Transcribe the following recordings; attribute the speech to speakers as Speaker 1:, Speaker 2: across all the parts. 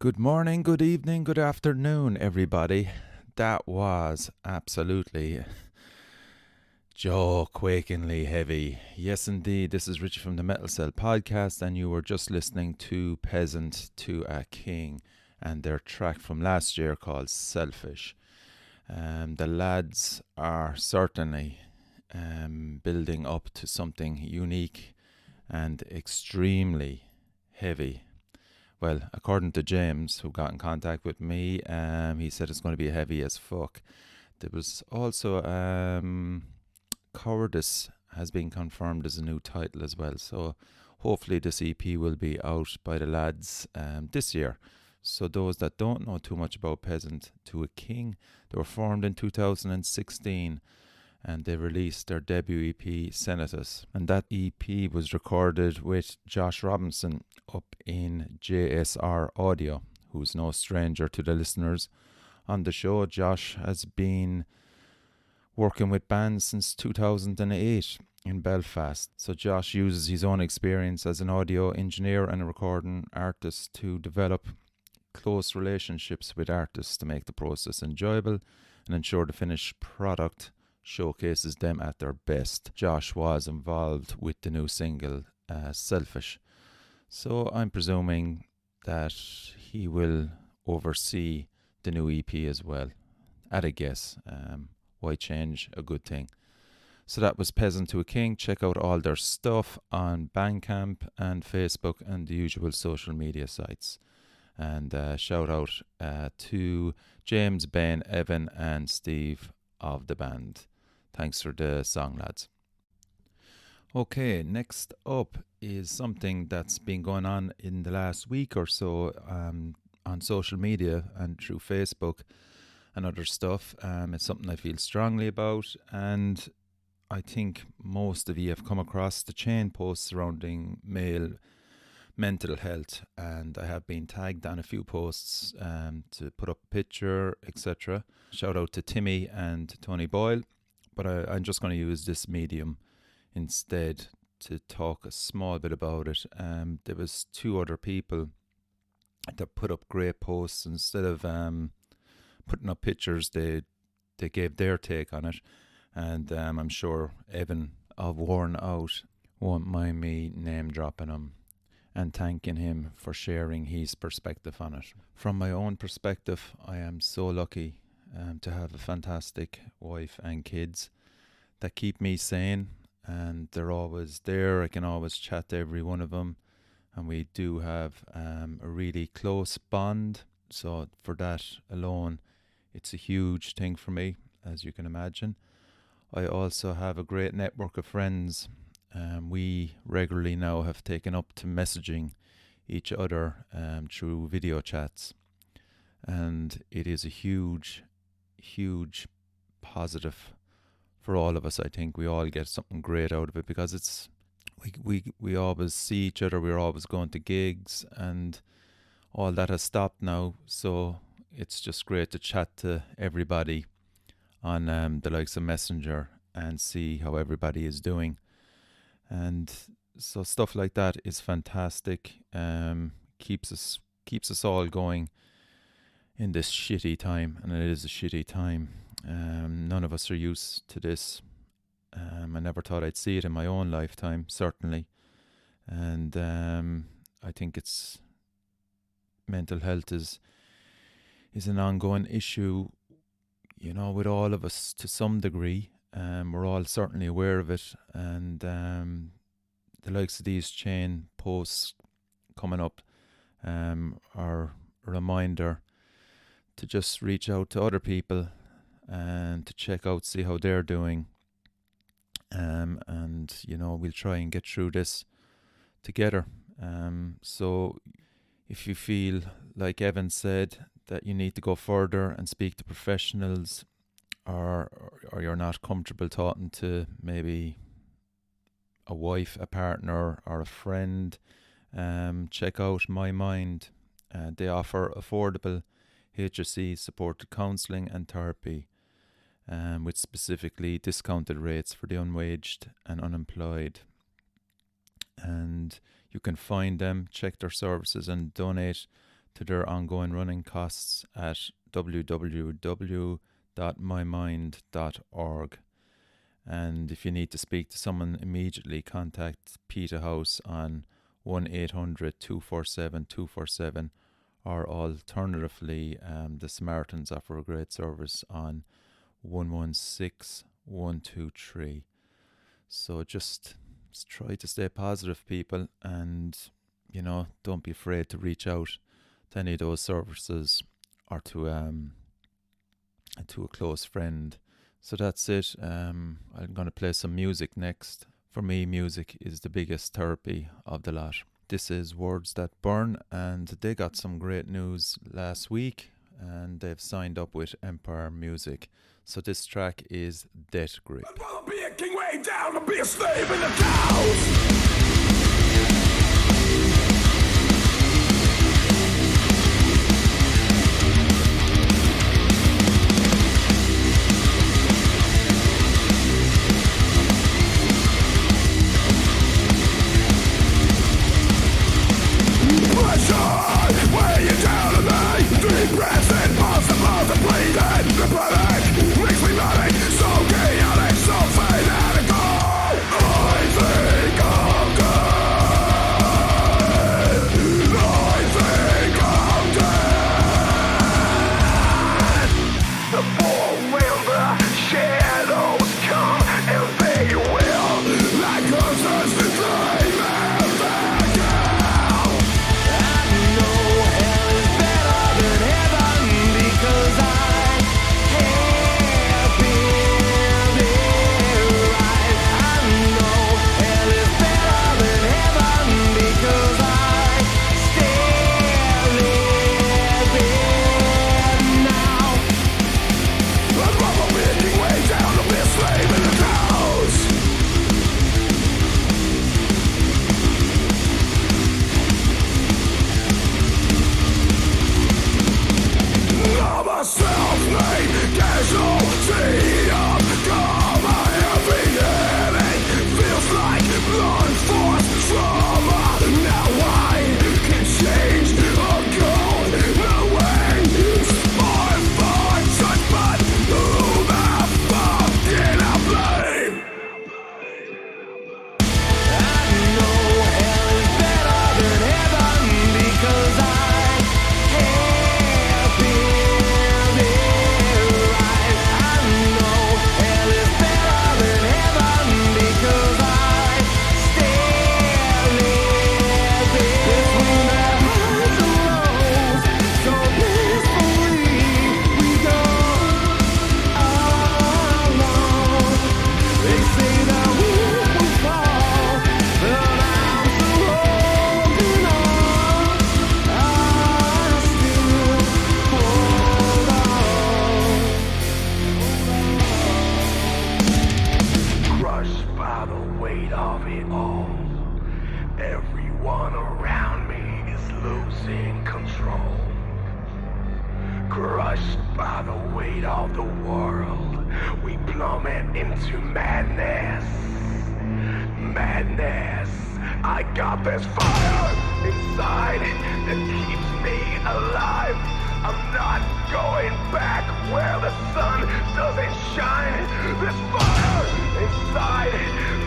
Speaker 1: Good morning, good evening, good afternoon, everybody. That was absolutely jaw-quakingly heavy. Yes, indeed, this is Richie from the Metal Cell podcast, and you were just listening to Peasant to a King and their track from last year called Selfish. The lads are certainly building up to something unique and extremely heavy. Well, according to James, who got in contact with me, he said it's going to be heavy as fuck. There was also Cowardice has been confirmed as a new title as well. So hopefully this EP will be out by the lads this year. So those that don't know too much about Peasant to a King, they were formed in 2016 and they released their debut EP, Senatus. And that EP was recorded with Josh Robinson up in JSR Audio, who's no stranger to the listeners on the show. Josh has been working with bands since 2008 in Belfast. So Josh uses his own experience as an audio engineer and a recording artist to develop close relationships with artists to make the process enjoyable and ensure the finished product showcases them at their best. Josh was involved with the new single, Selfish. So I'm presuming that he will oversee the new EP as well. At a guess. Why change a good thing? So that was Peasant to a King. Check out all their stuff on Bandcamp and Facebook and the usual social media sites. And shout out to James, Ben, Evan and Steve of the band. Thanks for the song, lads. Okay, next up is something that's been going on in the last week or so on social media and through Facebook and other stuff. It's something I feel strongly about, and I think most of you have come across the chain posts surrounding male mental health, and I have been tagged on a few posts to put up a picture, etc. Shout out to Timmy and Tony Boyle, but I'm just going to use this medium instead to talk a small bit about it. There was two other people that put up great posts. Instead of putting up pictures, they gave their take on it, and I'm sure Evan of Worn Out won't mind me name dropping him and thanking him for sharing his perspective on it. From my own perspective, I am so lucky to have a fantastic wife and kids that keep me sane, and they're always there. I can always chat to every one of them, and we do have a really close bond. So for that alone, it's a huge thing for me, as you can imagine. I also have a great network of friends. We regularly now have taken up to messaging each other through video chats, and it is a huge positive for all of us. I think we all get something great out of it, because it's we always see each other, we're always going to gigs, and all that has stopped now. So it's just great to chat to everybody on the likes of Messenger and see how everybody is doing. And so stuff like that is fantastic. Keeps us all going in this shitty time, and it is a shitty time. None of us are used to this. I never thought I'd see it in my own lifetime, certainly. And I think it's mental health is an ongoing issue, with all of us to some degree. We're all certainly aware of it, and the likes of these chain posts coming up are a reminder to just reach out to other people and to check out, see how they're doing. And we'll try and get through this together. So if you feel, like Evan said, that you need to go further and speak to professionals, or you're not comfortable talking to maybe a wife, a partner, or a friend, check out My Mind. They offer affordable HSE supported counselling and therapy, with specifically discounted rates for the unwaged and unemployed. And you can find them, check their services, and donate to their ongoing running costs at www.mymind.org. And if you need to speak to someone immediately, contact Peter House on 1-800-247-247, or alternatively, the Samaritans offer a great service on 116-123. So just try to stay positive, people, and don't be afraid to reach out to any of those services or to a close friend. So that's it. I'm going to play some music next. For me, music is the biggest therapy of the lot. This is Words That Burn, and they got some great news last week, and they've signed up with Empire Music. So this track is Death Grip.
Speaker 2: I'd rather be a king way down than be a slave in the cows. Weigh you down to me. Deep breaths in, pulse and blood and bleeding. The panic makes me manic, so chaotic, so fanatical. I think I'm dead. I think I'm dead. The full will, the shadows come, and they will, like horses, drive and back out. Self-made casualty of karma. Every headache feels like unforced trauma. Now I can change or go the way. My fortune, but who the fuck can I blame? I know hell is better than heaven because I have been. Crushed by the weight of the world, we plummet into madness. Madness. I got this fire inside that keeps me alive. I'm not going back where the sun doesn't shine. This fire inside,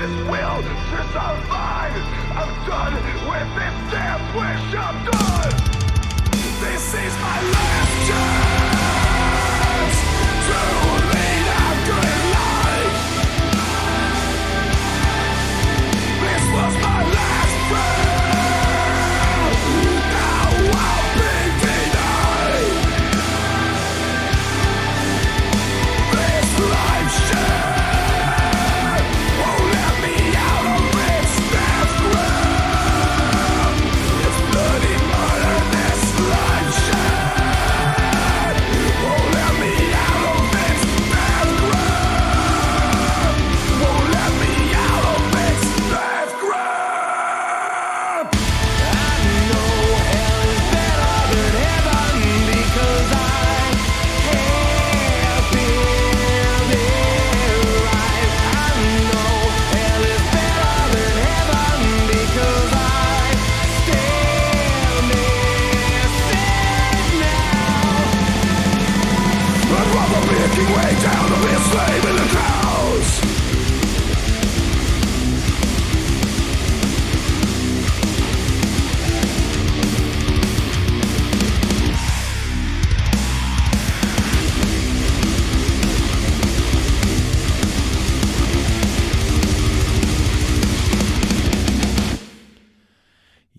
Speaker 2: this will to survive. I'm done with this damn wish. I'm done. This is my last chance to lead a good life. This was my last breath. Now I'll be denied. This life share won't let me out of its death grip. It's bloody murder, this life share.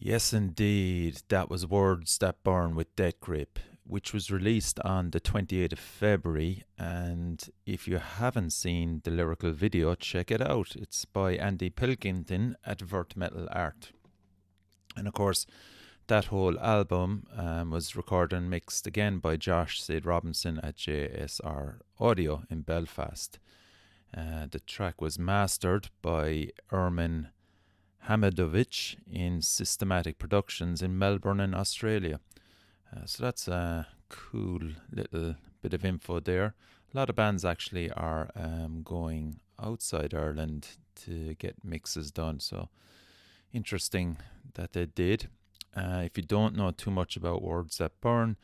Speaker 1: Yes, indeed. That was Words That Burn with Death Grip, which was released on the 28th of February. And if you haven't seen the lyrical video, check it out. It's by Andy Pilkington at Vert Metal Art. And of course, that whole album was recorded and mixed again by Josh Sid Robinson at JSR Audio in Belfast. The track was mastered by Ermin Hamidovich in Systematic Productions in Melbourne in Australia. So that's a cool little bit of info there. A lot of bands actually are going outside Ireland to get mixes done, so interesting that they did. If you don't know too much about Words That Burn,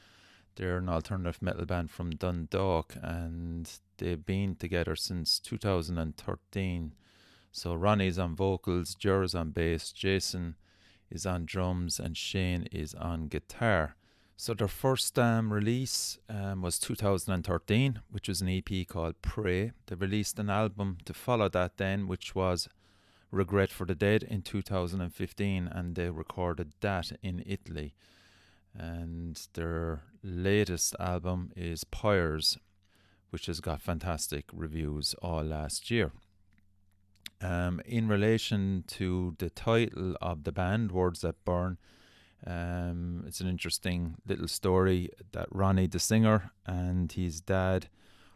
Speaker 1: they're an alternative metal band from Dundalk, and they've been together since 2013. So Ronnie's on vocals, Jer's on bass, Jason is on drums, and Shane is on guitar. So their first release was 2013, which was an EP called Pray. They released an album to follow that then, which was Regret for the Dead in 2015, and they recorded that in Italy. And their latest album is Pyres, which has got fantastic reviews all last year. In relation to the title of the band, Words That Burn, it's an interesting little story that Ronnie, the singer, and his dad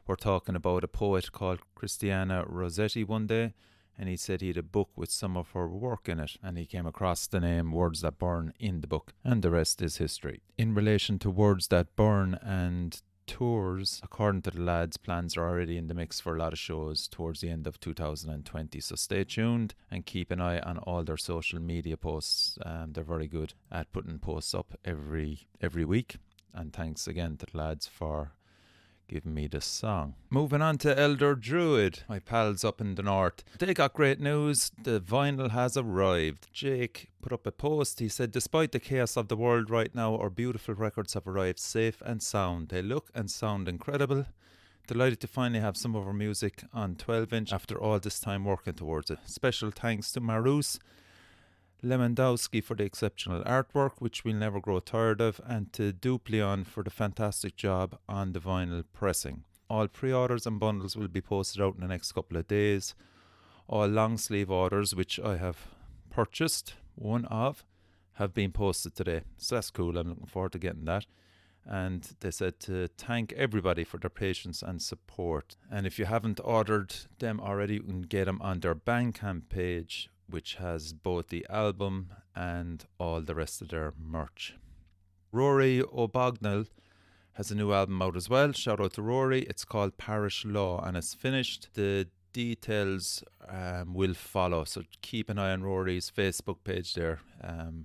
Speaker 1: were talking about a poet called Christiana Rossetti one day, and he said he had a book with some of her work in it, and he came across the name Words That Burn in the book, and the rest is history. In relation to Words That Burn and tours, according to the lads, plans are already in the mix for a lot of shows towards the end of 2020, so stay tuned and keep an eye on all their social media posts. They're very good at putting posts up every week, and thanks again to the lads for giving me this song. Moving on to Elder Druid, my pals up in the north. They got great news. The vinyl has arrived. Jake put up a post. He said, despite the chaos of the world right now, our beautiful records have arrived safe and sound. They look and sound incredible. Delighted to finally have some of our music on 12-inch after all this time working towards it. Special thanks to Marus Lemondowski for the exceptional artwork, which we'll never grow tired of, and to Duplion for the fantastic job on the vinyl pressing. All pre-orders and bundles will be posted out in the next couple of days. All long sleeve orders, which I have purchased one of, have been posted today. So that's cool. I'm looking forward to getting that. And they said to thank everybody for their patience and support. And if you haven't ordered them already, you can get them on their Bandcamp page, which has both the album and all the rest of their merch. Rory O'Bognell has a new album out as well. Shout out to Rory. It's called Parish Law, and it's finished. The details will follow, so keep an eye on Rory's Facebook page there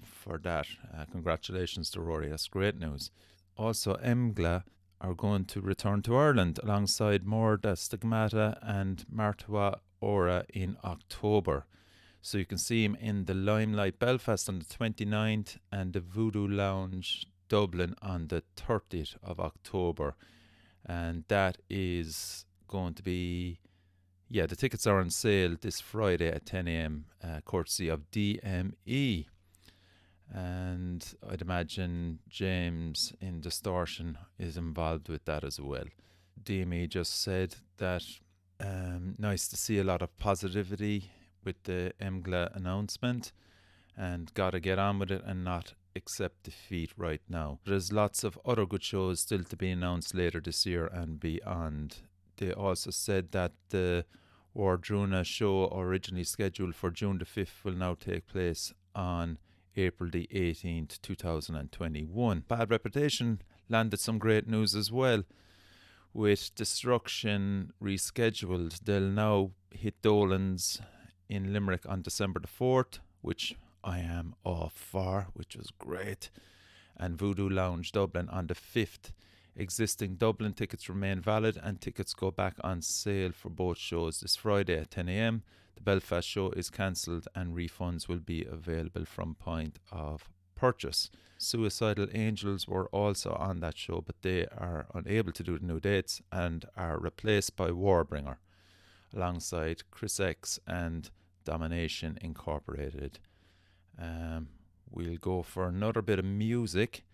Speaker 1: for that. Congratulations to Rory. That's great news. Also, Emgla are going to return to Ireland alongside Morda Stigmata and Martua Ora in October. So you can see him in the Limelight Belfast on the 29th and the Voodoo Lounge Dublin on the 30th of October. And that is going to be, the tickets are on sale this Friday at 10 a.m. Courtesy of DME. And I'd imagine James in Distortion is involved with that as well. DME just said that nice to see a lot of positivity with the Emgla announcement, and gotta get on with it and not accept defeat right now. There's lots of other good shows still to be announced later this year and beyond. They also said that the Wardruna show, originally scheduled for June the 5th, will now take place on April the 18th, 2021. Bad Reputation landed some great news as well. With Destruction rescheduled, they'll now hit Dolan's in Limerick on December the 4th, which I am all for, which was great, and Voodoo Lounge Dublin on the 5th. Existing Dublin tickets remain valid, and tickets go back on sale for both shows this Friday at 10 a.m. The Belfast show is cancelled and refunds will be available from point of purchase. Suicidal Angels were also on that show, but they are unable to do the new dates and are replaced by Warbringer, alongside Chris X and Domination Incorporated. we'll go for another bit of music,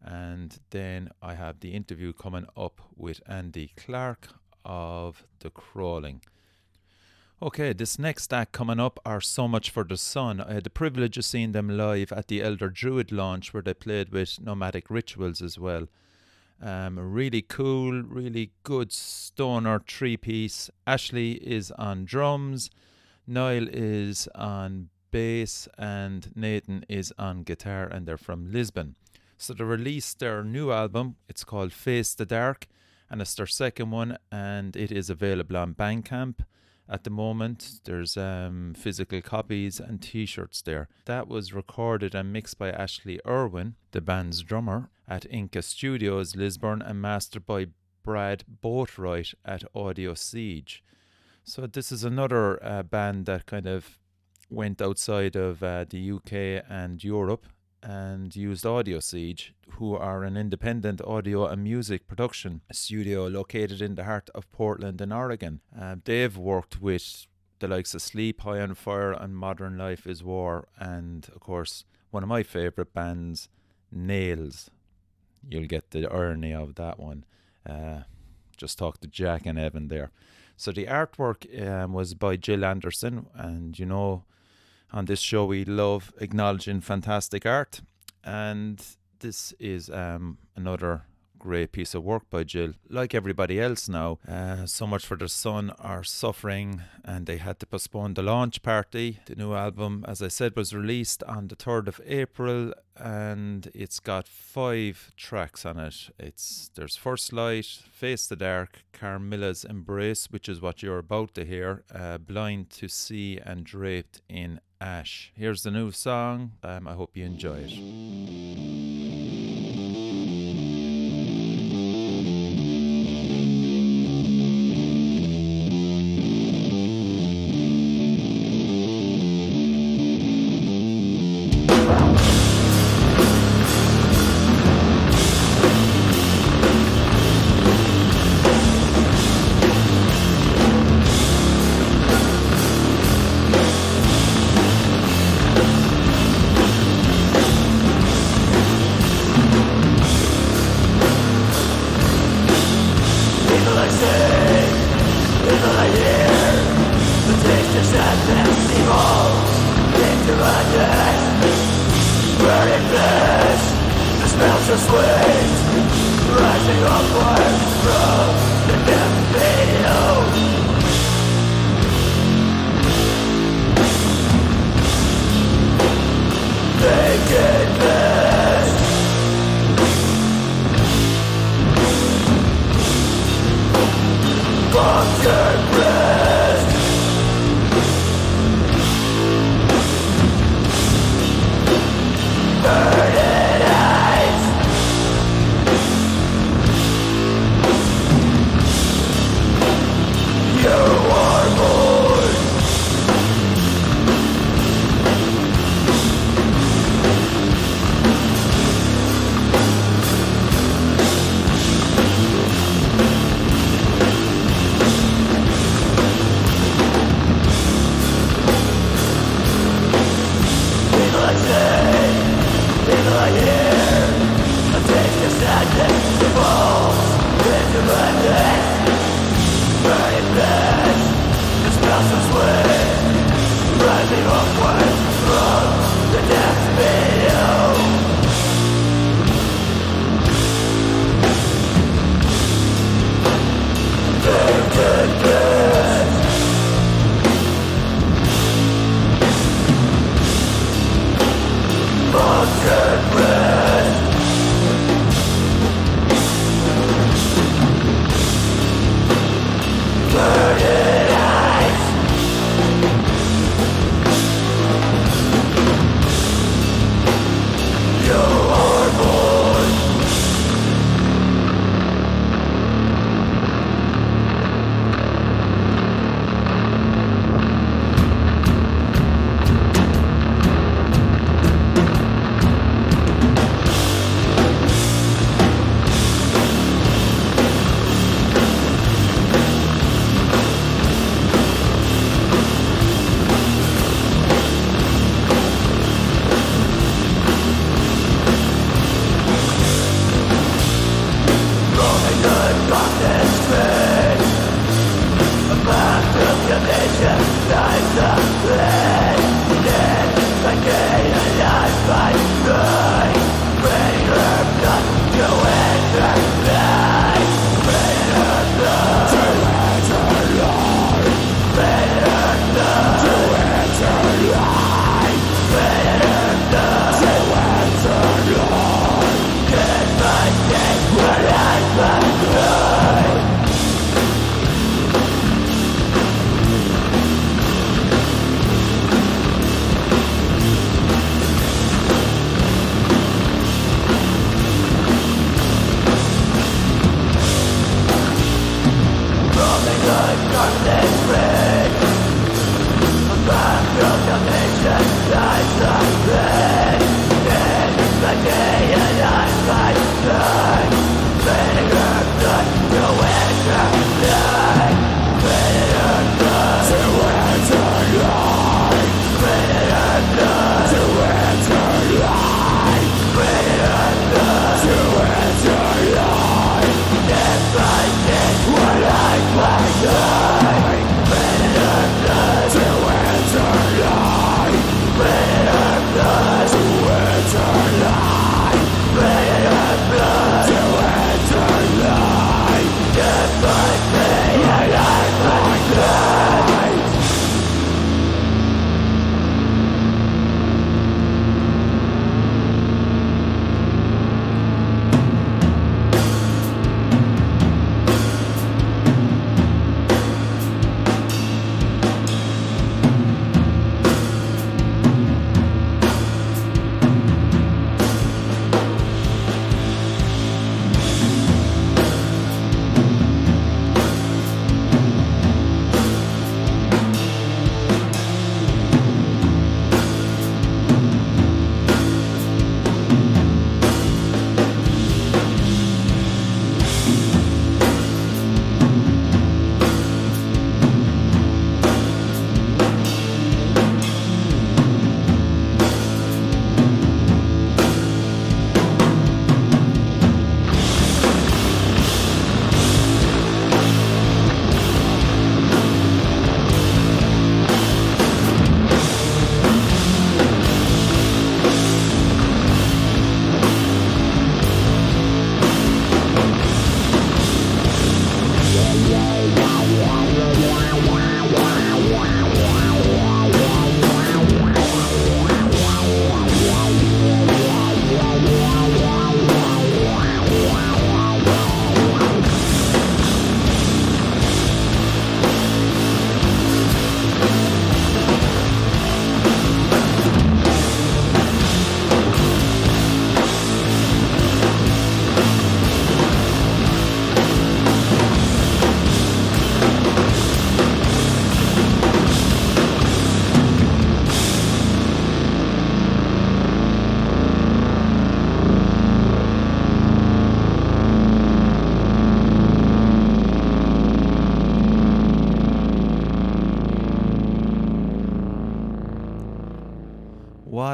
Speaker 1: and then I have the interview coming up with Andy Clarke of The Crawling. Okay, this next act coming up are So Much for the Sun. I had the privilege of seeing them live at the Elder Druid launch, where they played with Nomadic Rituals as well. Really cool, really good stoner 3-piece. Ashley is on drums, Niall is on bass, and Nathan is on guitar, and they're from Lisbon. So they released their new album. It's called Face the Dark, and it's their second one, and it is available on Bandcamp. At the moment, there's physical copies and t-shirts there. That was recorded and mixed by Ashley Irwin, the band's drummer, at Inca Studios, Lisburn, and mastered by Brad Boatwright at Audio Siege. So this is another band that kind of went outside of the UK and Europe and used Audio Siege, who are an independent audio and music production studio located in the heart of Portland in Oregon. They've worked with the likes of Sleep, High on Fire and Modern Life is War, and of course one of my favourite bands, Nails. You'll get the irony of that one. Just talk to Jack and Evan there. So the artwork was by Jill Anderson, and you know, on this show we love acknowledging fantastic art, and this is another great piece of work by Jill. Like everybody else now, So Much for the Sun are suffering, and they had to postpone the launch party. The new album, as I said, was released on the 3rd of April, and it's got 5 tracks on it. There's First Light, Face the Dark, Carmilla's Embrace, which is what you're about to hear, Blind to See, and Draped in Ash. Here's the new song. I hope you enjoy it.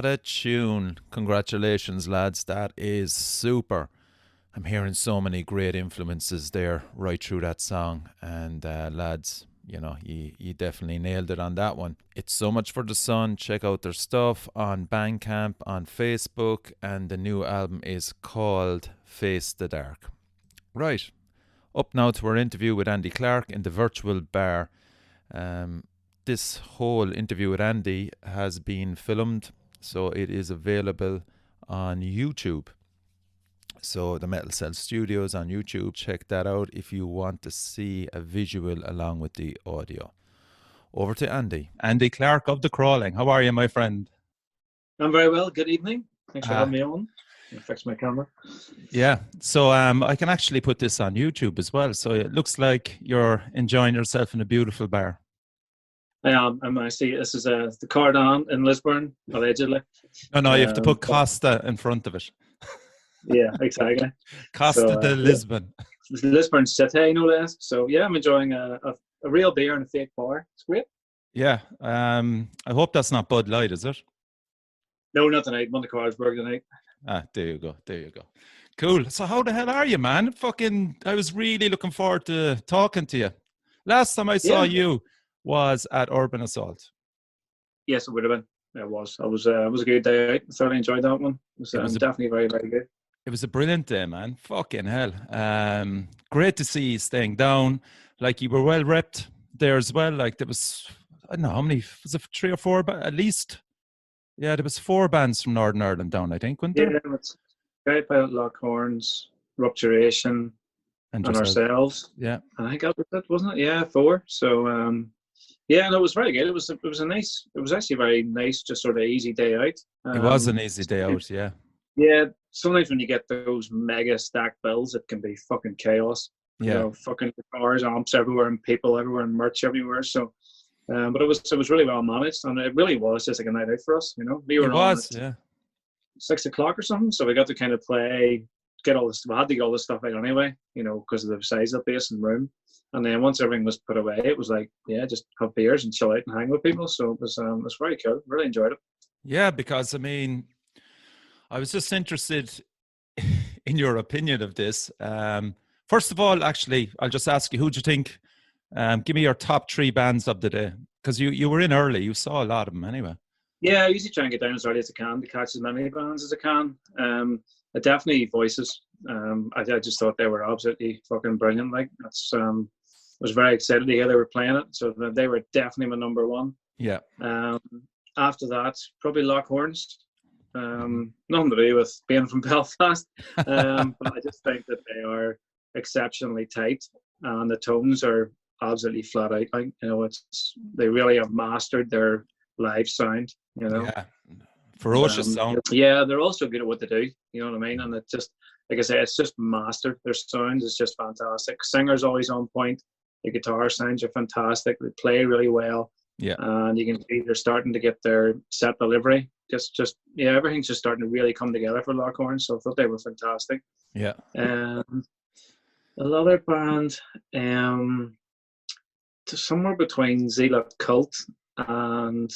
Speaker 1: What a tune. Congratulations, lads. That is super. I'm hearing so many great influences there right through that song. And lads, you definitely nailed it on that one. It's So Much for the Sun. Check out their stuff on Bandcamp, on Facebook, and the new album is called Face the Dark. Right, up now to our interview with Andy Clarke in the virtual bar. This whole interview with Andy has been filmed, so it is available on YouTube. So the Metal Cell Studios on YouTube, check that out if you want to see a visual along with the audio. Over to Andy. Andy Clarke of The Crawling. How are you, my friend?
Speaker 3: I'm very well. Good evening. Thanks for having me on. I'll fix my camera.
Speaker 1: Yeah. So I can actually put this on YouTube as well. So it looks like you're enjoying yourself in a beautiful bar.
Speaker 3: I am. I see this is the Cardan in Lisburn, allegedly.
Speaker 1: No, you have to put Costa in front of it.
Speaker 3: Yeah, exactly.
Speaker 1: Costa de Lisbon.
Speaker 3: It's Lisburn City, no less. So yeah, I'm enjoying a real beer in a fake bar. It's great.
Speaker 1: Yeah. I hope that's not Bud Light, is it?
Speaker 3: No, not tonight. Monte Carlsberg tonight.
Speaker 1: There you go. Cool. So how the hell are you, man? I was really looking forward to talking to you. Last time I saw you was at Urban Assault.
Speaker 3: Yes, it would have been. It was. It was a good day out. I thoroughly enjoyed that one. It was definitely very, very good.
Speaker 1: It was a brilliant day, man. Fucking hell. Great to see you staying down. Like, you were well repped there as well. Like, there was, I don't know, how many, was it 3 or 4, at least? Yeah, there was 4 bands from Northern Ireland down, I think, wasn't there?
Speaker 3: Yeah, it's Guy Pilot, Lockhorns, Rupturation, and ourselves.
Speaker 1: Yeah.
Speaker 3: And I think that was it, wasn't it? Yeah, 4. So, yeah, no, it was very good. It was actually a very nice, just sort of easy day out.
Speaker 1: It was an easy day out, yeah.
Speaker 3: Yeah, sometimes when you get those mega stacked bills, it can be fucking chaos.
Speaker 1: Yeah.
Speaker 3: You know, fucking guitars, amps everywhere, and people everywhere, and merch everywhere. So, but it was really well managed, and it really was just like a night out for us. You know, we were on at 6 o'clock or something, so we got to kind of play, get all this. We had to get all this stuff out anyway, you know, because of the size of the place and room. And then once everything was put away, it was like, yeah, just have beers and chill out and hang with people. So it was very cool. Really enjoyed it.
Speaker 1: Yeah, because I mean, I was just interested in your opinion of this. First of all, actually, I'll just ask you, who do you think? Give me your top 3 bands of the day, because you were in early. You saw a lot of them anyway.
Speaker 3: Yeah, I usually try and get down as early as I can to catch as many bands as I can. Definitely Voices. I just thought they were absolutely fucking brilliant. Like, that's was very excited to hear they were playing it. So they were definitely my number 1.
Speaker 1: Yeah.
Speaker 3: After that, probably Lockhorns. Nothing to do with being from Belfast, but I just think that they are exceptionally tight, and the tones are absolutely flat out. Like, you know, they really have mastered their live sound. You know,
Speaker 1: yeah, ferocious sound.
Speaker 3: Yeah, they're also good at what they do. You know what I mean? And it just, like I say, it's just mastered. Their sound is just fantastic. Singer's always on point. The guitar sounds are fantastic. They play really well.
Speaker 1: Yeah,
Speaker 3: and you can see they're starting to get their set delivery. Everything's just starting to really come together for Lockhorn. So I thought they were fantastic.
Speaker 1: Yeah.
Speaker 3: Another band, somewhere between Zila Cult and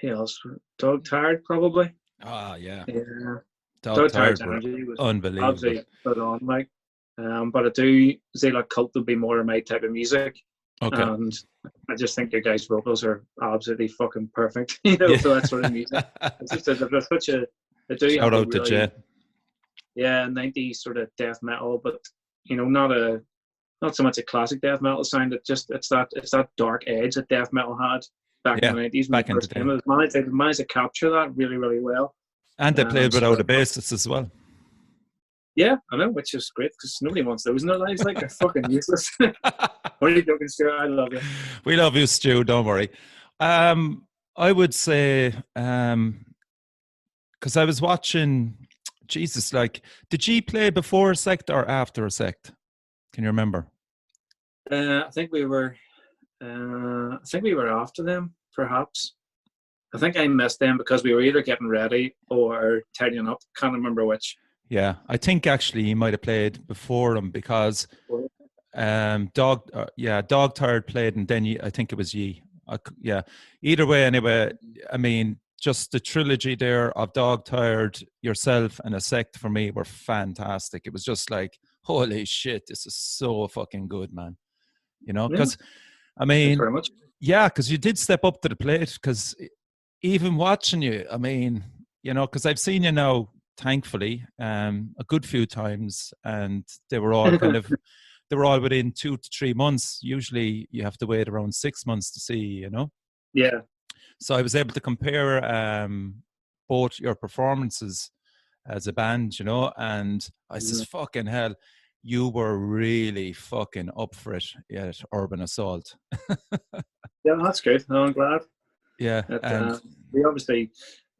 Speaker 3: who else? Dog Tired, probably.
Speaker 1: Ah, yeah.
Speaker 3: Yeah.
Speaker 1: Dog Tired
Speaker 3: was
Speaker 1: unbelievable.
Speaker 3: Absolutely put on, like. But I do Zila Cult would be more of my type of music.
Speaker 1: Okay.
Speaker 3: And I just think your guys' vocals are absolutely fucking perfect, you know, for that sort of music. It's just they're such a, they do
Speaker 1: shout out to Jay.
Speaker 3: Yeah, 90s sort of death metal, but you know, not so much a classic death metal sound. It's that dark edge that death metal had back in the 90s.
Speaker 1: Back in the day.
Speaker 3: They managed to capture that really, really well.
Speaker 1: And they played without a bassist as well.
Speaker 3: Yeah, I know, which is great because nobody wants those in their lives. Like, they're fucking useless. What are you joking, Stu? I love you.
Speaker 1: We love you, Stu. Don't worry. I would say, because I was watching, Jesus, like, did G play before a sect or after a sect? Can you remember?
Speaker 3: I think we were after them, perhaps. I think I missed them because we were either getting ready or tidying up. Can't remember which.
Speaker 1: Yeah, I think actually he might have played before them because Dog Tired played, and then I think it was Ye. Yeah. Either way, anyway, I mean, just the trilogy there of Dog Tired, yourself, and a sect for me were fantastic. It was just like, holy shit, this is so fucking good, man. You know, because I
Speaker 3: Thanks
Speaker 1: mean,
Speaker 3: very much.
Speaker 1: yeah, because you did step up to the plate. Because even watching you, I mean, you know, because I've seen you now, thankfully, a good few times, and they were all kind of, they were all within 2 to 3 months. Usually, you have to wait around 6 months to see, you know.
Speaker 3: Yeah.
Speaker 1: So I was able to compare both your performances as a band, you know, and I says, fucking hell, you were really fucking up for it at Urban Assault.
Speaker 3: Yeah, that's good. No, I'm glad.
Speaker 1: Yeah.
Speaker 3: That, we obviously,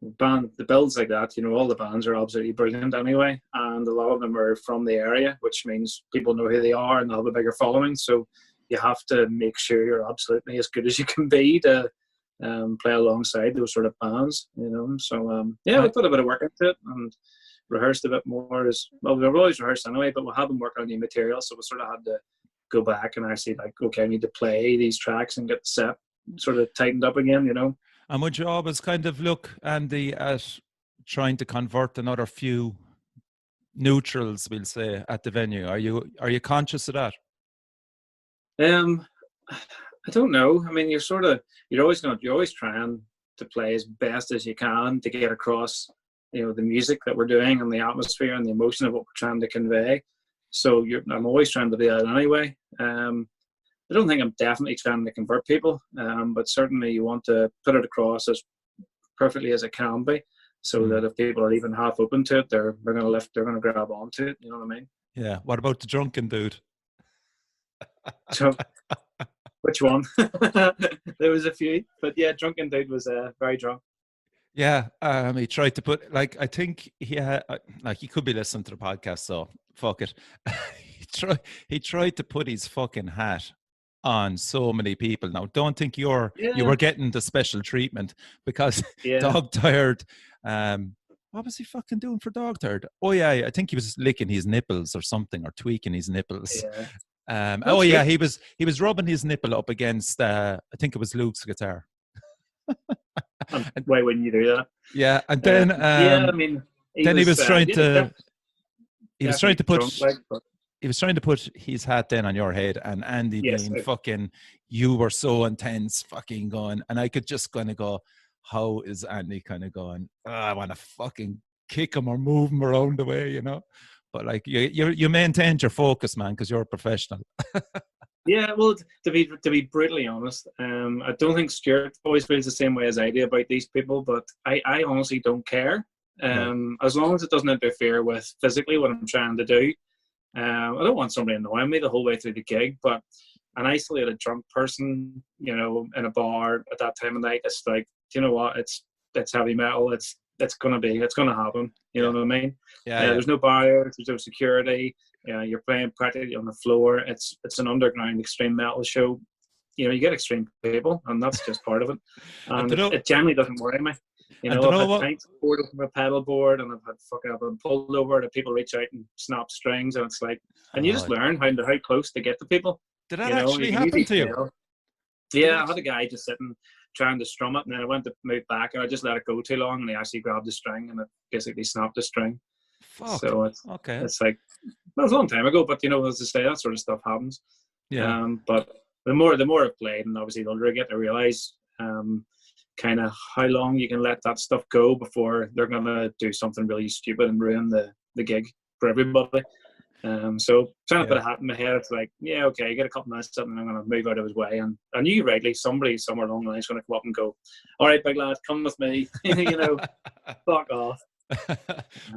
Speaker 3: the builds like that, you know, all the bands are absolutely brilliant anyway, and a lot of them are from the area, which means people know who they are and they'll have a bigger following. So you have to make sure you're absolutely as good as you can be to play alongside those sort of bands, you know. So yeah, we put a bit of work into it and rehearsed a bit more. As well, we've always rehearsed anyway, but we have been working on new material, so we sort of had to go back and actually like, okay, I need to play these tracks and get the set sort of tightened up again, you know.
Speaker 1: And would you always kind of look, Andy, at trying to convert another few neutrals, we'll say, at the venue? Are you conscious of that?
Speaker 3: I don't know. I mean, you're always trying to play as best as you can to get across, you know, the music that we're doing and the atmosphere and the emotion of what we're trying to convey. So I'm always trying to do that anyway. I don't think I'm definitely trying to convert people, but certainly you want to put it across as perfectly as it can be, so that if people are even half open to it, they're going to grab onto it. You know what I mean?
Speaker 1: Yeah. What about the drunken dude?
Speaker 3: So, which one? There was a few, but yeah, drunken dude was very drunk.
Speaker 1: Yeah, he tried to put, like, I think he had, like, he could be listening to the podcast, so fuck it. he tried to put his fucking hat on so many people. Now, don't think you were getting the special treatment, because Dog Tired, what was he fucking doing for Dog Tired? Oh yeah, I think he was licking his nipples or something, or tweaking his nipples.
Speaker 3: Yeah.
Speaker 1: He was rubbing his nipple up against, I think it was Luke's guitar.
Speaker 3: Why wouldn't you do that?
Speaker 1: Yeah, and then
Speaker 3: I mean,
Speaker 1: he was trying to put his hat then on your head, and Andy being fucking, you were so intense, fucking going, and I could just kind of go, how is Andy kind of going? Oh, I want to fucking kick him or move him around the way, you know. But like you maintained your focus, man, because you're a professional.
Speaker 3: Yeah, well, to be brutally honest, I don't think Stuart always feels the same way as I do about these people, but I honestly don't care. As long as it doesn't interfere with physically what I'm trying to do. I don't want somebody annoying me the whole way through the gig, but an isolated drunk person, you know, in a bar at that time of night, it's like, you know what, it's heavy metal, it's gonna happen. You know what I mean? There's no barriers, there's no security. You're playing practically on the floor. It's an underground extreme metal show. You know, you get extreme people, and that's just part of it. And it generally doesn't worry me. You know, I've had pints poured from a pedal board, and I've been pulled over that people reach out and snap strings, and it's like, and you just learn how close to get to people.
Speaker 1: Did that actually happen to you?
Speaker 3: Yeah, I had a guy just sitting trying to strum it, and then I went to move back, and I just let it go too long, and he actually grabbed the string, and it basically snapped the string.
Speaker 1: Fuck.
Speaker 3: So it's like, well, it was a long time ago, but you know, as I say, that sort of stuff happens.
Speaker 1: Yeah.
Speaker 3: But the more I've played, and obviously the older I get, I realize kind of how long you can let that stuff go before they're gonna do something really stupid and ruin the gig for everybody. So trying to put a hat in my head, it's like, yeah, okay, get a couple minutes, and I'm gonna move out of his way. And I knew rightly somebody somewhere along the line is gonna come up and go, all right, big lad, come with me. You know, fuck off.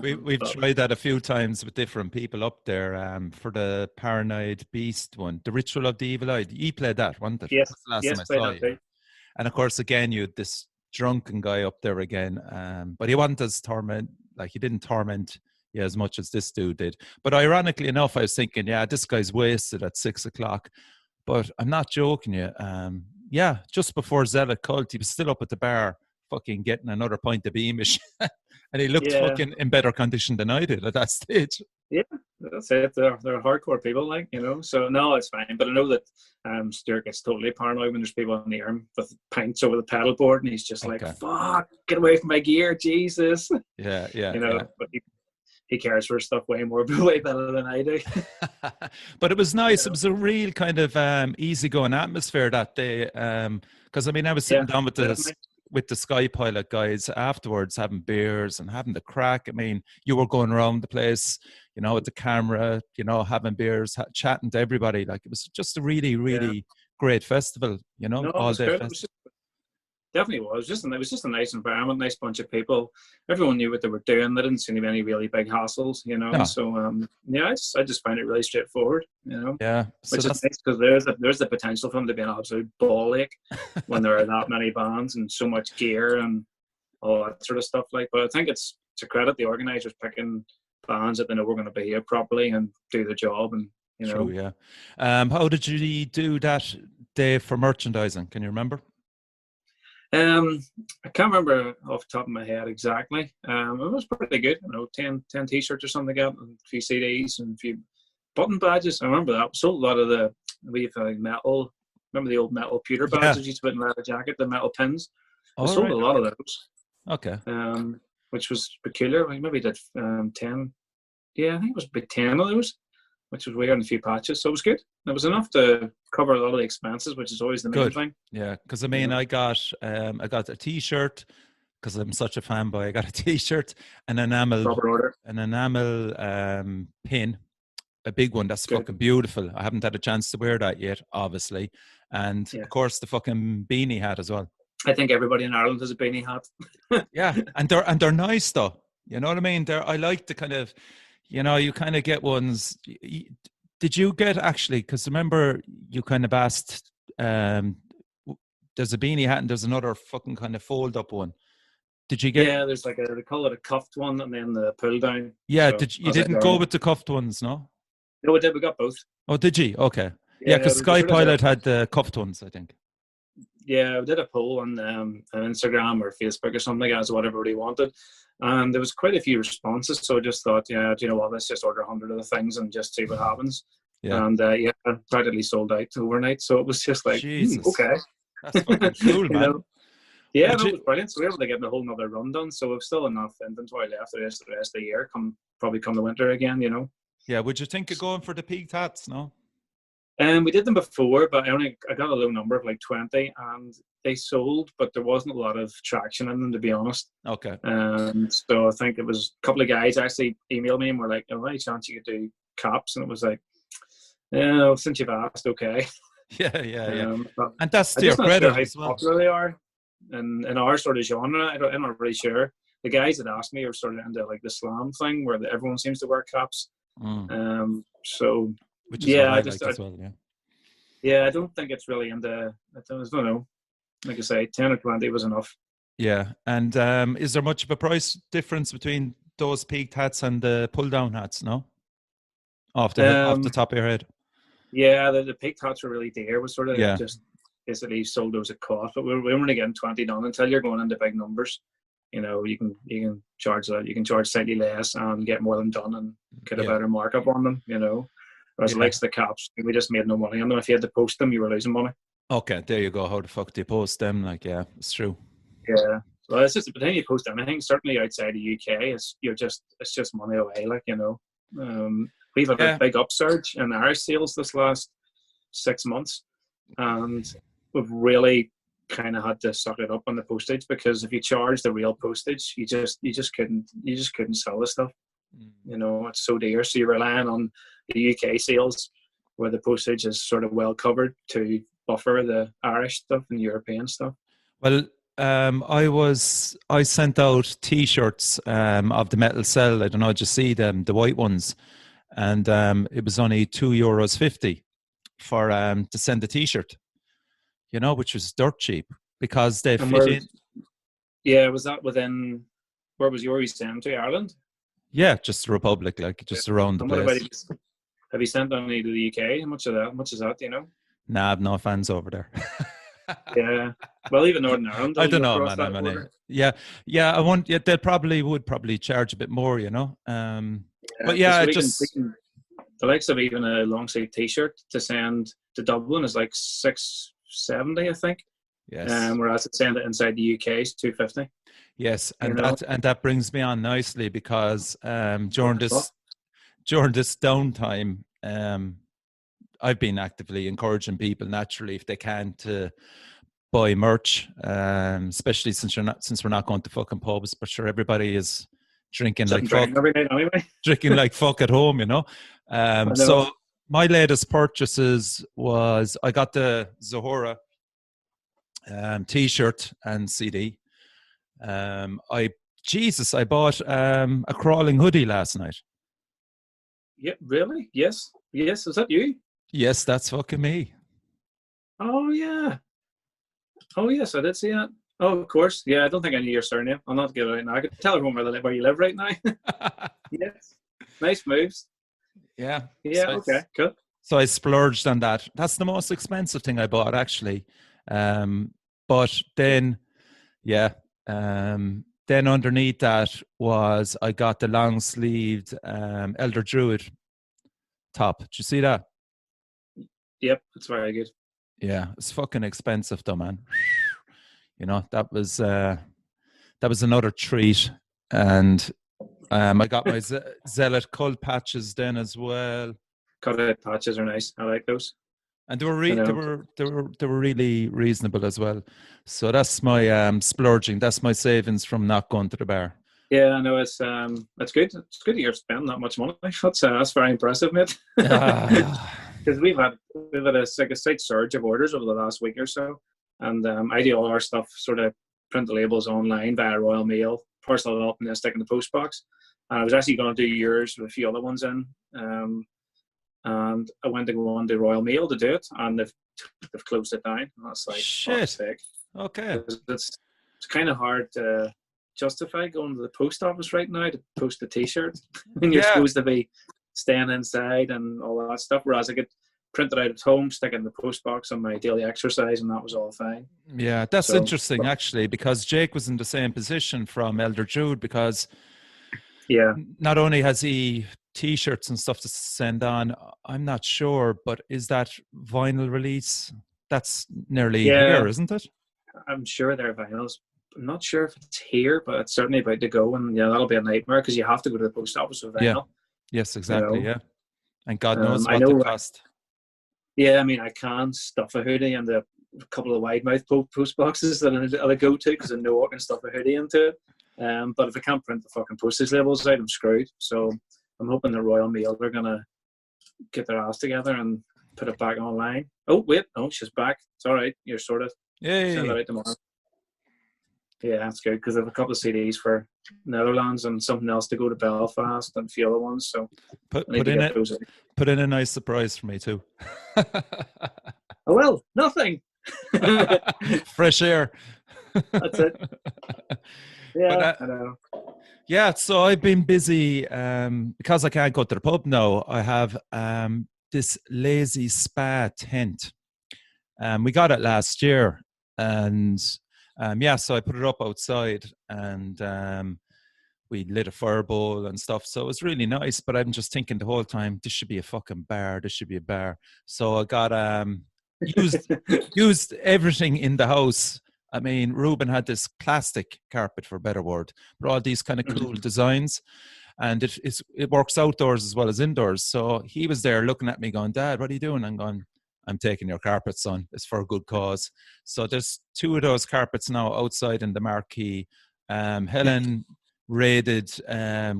Speaker 1: We've tried that a few times with different people up there, for the Paranoid Beast one, the Ritual of the Evil Eye. You played that, wasn't it?
Speaker 3: Yes.
Speaker 1: That's the last time I saw you. Too. And of course, again, you had this drunken guy up there again, but he wasn't as he didn't torment you as much as this dude did. But ironically enough, I was thinking, yeah, this guy's wasted at 6 o'clock. But I'm not joking you. Yeah, just before Zealot Cult, he was still up at the bar, fucking getting another pint of Beamish. And he looked fucking in better condition than I did at that stage.
Speaker 3: Yeah, that's it. They're hardcore people, like, So no, it's fine. But I know that Stuart gets totally paranoid when there's people near him with pints over the pedal board, and he's just like,
Speaker 1: Okay.
Speaker 3: "Fuck, get away from my gear, Jesus!"
Speaker 1: Yeah, yeah,
Speaker 3: you know.
Speaker 1: yeah.
Speaker 3: But he cares for stuff way better than I do.
Speaker 1: But it was nice. It
Speaker 3: You
Speaker 1: was a real kind of easygoing atmosphere that day. Because I mean, I was sitting
Speaker 3: Yeah,
Speaker 1: down with
Speaker 3: definitely.
Speaker 1: the Sky Pilot guys afterwards, having beers and having the crack. I mean, you were going around the place, with the camera, having beers, chatting to everybody. Like, it was just a really,
Speaker 3: Yeah.
Speaker 1: really great festival.
Speaker 3: No, it
Speaker 1: All
Speaker 3: was
Speaker 1: day
Speaker 3: good.
Speaker 1: festival.
Speaker 3: Definitely was. It was just a nice environment, nice bunch of people. Everyone knew what they were doing. There didn't seem to be any really big hassles,
Speaker 1: No,
Speaker 3: So yeah, I just find it really straightforward,
Speaker 1: yeah. So
Speaker 3: which is
Speaker 1: that's
Speaker 3: nice because there's the potential for them to be an absolute ball ache when there are that many bands and so much gear and all that sort of stuff. Like, but I think it's to credit the organisers picking bands that they know we're going to behave properly and do the job, and
Speaker 1: true. Yeah. How did you do that day for merchandising? Can you remember?
Speaker 3: I can't remember off the top of my head exactly. It was pretty good. 10 t-shirts or something like that, and a few CDs and a few button badges. I remember that. We sold a lot of we have metal. Remember the old metal pewter badges you used to put in a leather jacket, the metal pins? We
Speaker 1: All
Speaker 3: sold
Speaker 1: right.
Speaker 3: a lot of those.
Speaker 1: Okay.
Speaker 3: Which was peculiar. We maybe did 10. Yeah, I think it was about 10 of those, which was weird, and a few patches. So it was good. It was enough to cover a lot of the expenses, which is always the main thing.
Speaker 1: Yeah, because I mean, I got a T-shirt because I'm such a fanboy. I got a T-shirt, an enamel,
Speaker 3: Proper order.
Speaker 1: pin, a big one that's
Speaker 3: Good.
Speaker 1: fucking beautiful. I haven't had a chance to wear that yet, obviously, and of course the fucking beanie hat as well.
Speaker 3: I think everybody in Ireland has a beanie hat.
Speaker 1: Yeah, and they're nice though. You know what I mean? I like the kind of, you kind of get ones. Did you get actually? Because remember, you kind of asked. There's a beanie hat and there's another fucking kind of fold up one. Did you get?
Speaker 3: Yeah, there's they call it a cuffed one and then the pull down.
Speaker 1: Yeah,
Speaker 3: so,
Speaker 1: you didn't go with the cuffed ones, no?
Speaker 3: No, we did. We got both.
Speaker 1: Oh, did you? Okay. Yeah, because Sky Pilot had the cuffed ones, I think.
Speaker 3: Yeah, we did a poll on Instagram or Facebook or something like that, as what everybody wanted. And there was quite a few responses. So I just thought, do you know what, let's just order 100 of the things and just see what happens.
Speaker 1: Yeah.
Speaker 3: And practically sold out overnight. So it was just like, okay.
Speaker 1: That's fucking cool, man.
Speaker 3: Yeah, it was brilliant. So we were able to get a whole nother run done. So we've still enough inventory left the rest of the year, probably come the winter again,
Speaker 1: Yeah, would you think of going for the peaked hats, no?
Speaker 3: We did them before, but I got a low number of like 20, and they sold, but there wasn't a lot of traction in them, to be honest.
Speaker 1: Okay.
Speaker 3: So I think it was a couple of guys actually emailed me and were like, "Oh, any chance you could do caps?" And it was like, "Yeah, since you've asked, okay."
Speaker 1: Yeah. And that's to your credit as well.
Speaker 3: How popular they are in our sort of genre. I'm not really sure. The guys that asked me are sort of into like the slam thing, where everyone seems to wear caps. So.
Speaker 1: Which is what I like as well,
Speaker 3: yeah, I don't think it's really into. I don't know. Like I say, 10 or 20 was enough.
Speaker 1: Yeah, and is there much of a price difference between those peaked hats and the pull-down hats? No, off the top of your head.
Speaker 3: Yeah, the peaked hats were really dear. We sort of just basically sold those at cost, but we were only getting 20 done until you're going into big numbers. You can charge that. You can charge slightly less and get more of them done and get a better markup on them. Whereas likes the caps, we just made no money on them. If you had to post them, you were losing money.
Speaker 1: Okay, there you go. How the fuck do you post them? Like, yeah, it's true.
Speaker 3: Yeah, well, it's just the time you post anything, certainly outside the UK, it's just money away. Like we've had a big upsurge in Irish sales this last 6 months, and we've really kind of had to suck it up on the postage, because if you charge the real postage, you just couldn't sell the stuff. It's so dear. So you're relying on the UK sales, where the postage is sort of well covered, to buffer the Irish stuff and European stuff.
Speaker 1: Well, I sent out T-shirts of the Metal Cell. I don't know, did you see them, the white ones? And it was only €2.50 for to send a T-shirt. Which was dirt cheap, because they fit in.
Speaker 3: Yeah, was that within? Where was yours sent to? Ireland?
Speaker 1: Yeah, just the Republic, like just around the place.
Speaker 3: Have you sent any to the UK? How much is that? Do you know?
Speaker 1: Nah, I've no fans over there.
Speaker 3: Yeah, well, even Northern Ireland.
Speaker 1: I don't know, man. Yeah. I want. Yeah, they would probably charge a bit more. Yeah, But yeah,
Speaker 3: so
Speaker 1: it just
Speaker 3: the likes of even a long sleeve T-shirt to send to Dublin is like $670, I think.
Speaker 1: yes.
Speaker 3: Whereas to send it inside the UK is $250.
Speaker 1: Yes,
Speaker 3: You
Speaker 1: and
Speaker 3: know,
Speaker 1: that brings me on nicely because during
Speaker 3: fuck.
Speaker 1: this downtime, I've been actively encouraging people naturally if they can to buy merch, especially since we're not going to fucking pubs. But sure, everybody is drinking like
Speaker 3: Sitting
Speaker 1: fuck,
Speaker 3: drinking every night anyway.
Speaker 1: drinking like fuck at home, you know.
Speaker 3: I know.
Speaker 1: So my latest purchases was I got the Zahora T-shirt and CD. I bought a crawling hoodie last night.
Speaker 3: Yeah, really? Yes. Yes, is that you?
Speaker 1: Yes, that's fucking me.
Speaker 3: Oh yeah. Oh yes, I did see that. Oh, of course. Yeah, I don't think I knew your surname. I'll not give it right now. I can tell everyone where you live right now. Yes. Nice moves.
Speaker 1: Yeah.
Speaker 3: Yeah, okay, cool.
Speaker 1: So I splurged on that. That's the most expensive thing I bought, actually. But then, yeah, then underneath that was I got the long sleeved Elder Druid top. Did you see that?
Speaker 3: Yep, it's very good.
Speaker 1: Yeah, it's fucking expensive though, man. You know, that was another treat. And I got my Zealot Cult patches then as well.
Speaker 3: Cut out patches are nice. I like those.
Speaker 1: And they were really reasonable as well. So that's my splurging. That's my savings from not going to the bar.
Speaker 3: Yeah, I know it's good. It's good that you're spending that much money. That's very impressive, mate. Because we've had a slight surge of orders over the last week or so, and I do all our stuff, sort of print the labels online via Royal Mail, parcel it up, and then stick in the post box. And I was actually going to do yours with a few other ones in, and I went to go on to Royal Mail to do it, and they've closed it down. And that's like
Speaker 1: shit. Okay.
Speaker 3: It's kind of hard to justify going to the post office right now to post a T-shirt when you're supposed to be staying inside and all that stuff. Whereas I could print it out at home, stick it in the post box on my daily exercise, and that was all fine.
Speaker 1: Yeah, that's interesting actually, because Jake was in the same position from Elder Jude, because not only has he T-shirts and stuff to send on, I'm not sure, but is that vinyl release? That's nearly here, isn't it?
Speaker 3: I'm sure they're vinyls. I'm not sure if it's here, but it's certainly about to go, and that'll be a nightmare because you have to go to the post office with vinyl.
Speaker 1: Yeah. Yes, exactly.
Speaker 3: You know?
Speaker 1: Yeah, and God knows what they cost.
Speaker 3: Yeah, I mean, I can stuff a hoodie into a couple of wide mouth post boxes that I go to because I know I can stuff a hoodie into it. But if I can't print the fucking postage labels out, I'm screwed. So I'm hoping the Royal Mail are gonna get their ass together and put it back online. Oh wait, no, she's back. It's all right. You're sorted.
Speaker 1: Yay.
Speaker 3: Send that out tomorrow. Yeah, that's good because I have a couple of CDs for Netherlands and something else to go to Belfast and a few other ones. So
Speaker 1: put in a nice surprise for me too.
Speaker 3: Oh well, nothing.
Speaker 1: Fresh air.
Speaker 3: That's it. Yeah, I know.
Speaker 1: Yeah, so I've been busy because I can't go to the pub now. I have this lazy spa tent. We got it last year, and so I put it up outside, and we lit a fireball and stuff. So it was really nice. But I'm just thinking the whole time, this should be a fucking bar. This should be a bar. So I got used everything in the house. I mean, Ruben had this plastic carpet, for a better word, but all these kind of cool designs, and it works outdoors as well as indoors. So he was there looking at me going, Dad, what are you doing? I'm going, I'm taking your carpet, son. It's for a good cause. So there's 2 of those carpets now outside in the marquee. Helen raided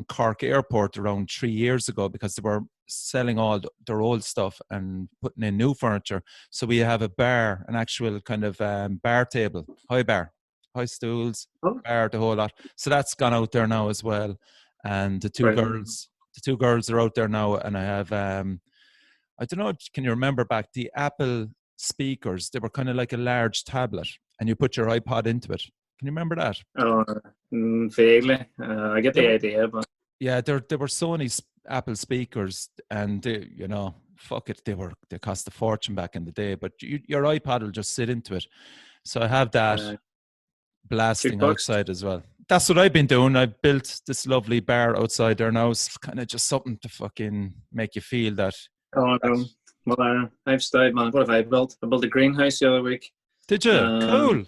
Speaker 1: Clarke Airport around 3 years ago because they were selling all their old stuff and putting in new furniture. So we have a bar, an actual kind of bar table, high stools, bar, the whole lot. So that's gone out there now as well. And the two girls are out there now. And I have, I don't know, can you remember back the Apple speakers? They were kind of like a large tablet, and you put your iPod into it. Can you remember that?
Speaker 3: Oh, vaguely. I get the idea, but
Speaker 1: yeah, they were Sony Apple speakers, and they, fuck it, they cost a fortune back in the day. But your iPod will just sit into it. So I have that blasting outside as well. that's what I've been doing. I've built this lovely bar outside there now. It's kind of just something to fucking make you feel that.
Speaker 3: Oh no. Well, I've started, man. What have I built? I built a greenhouse the other week.
Speaker 1: Did you? Cool.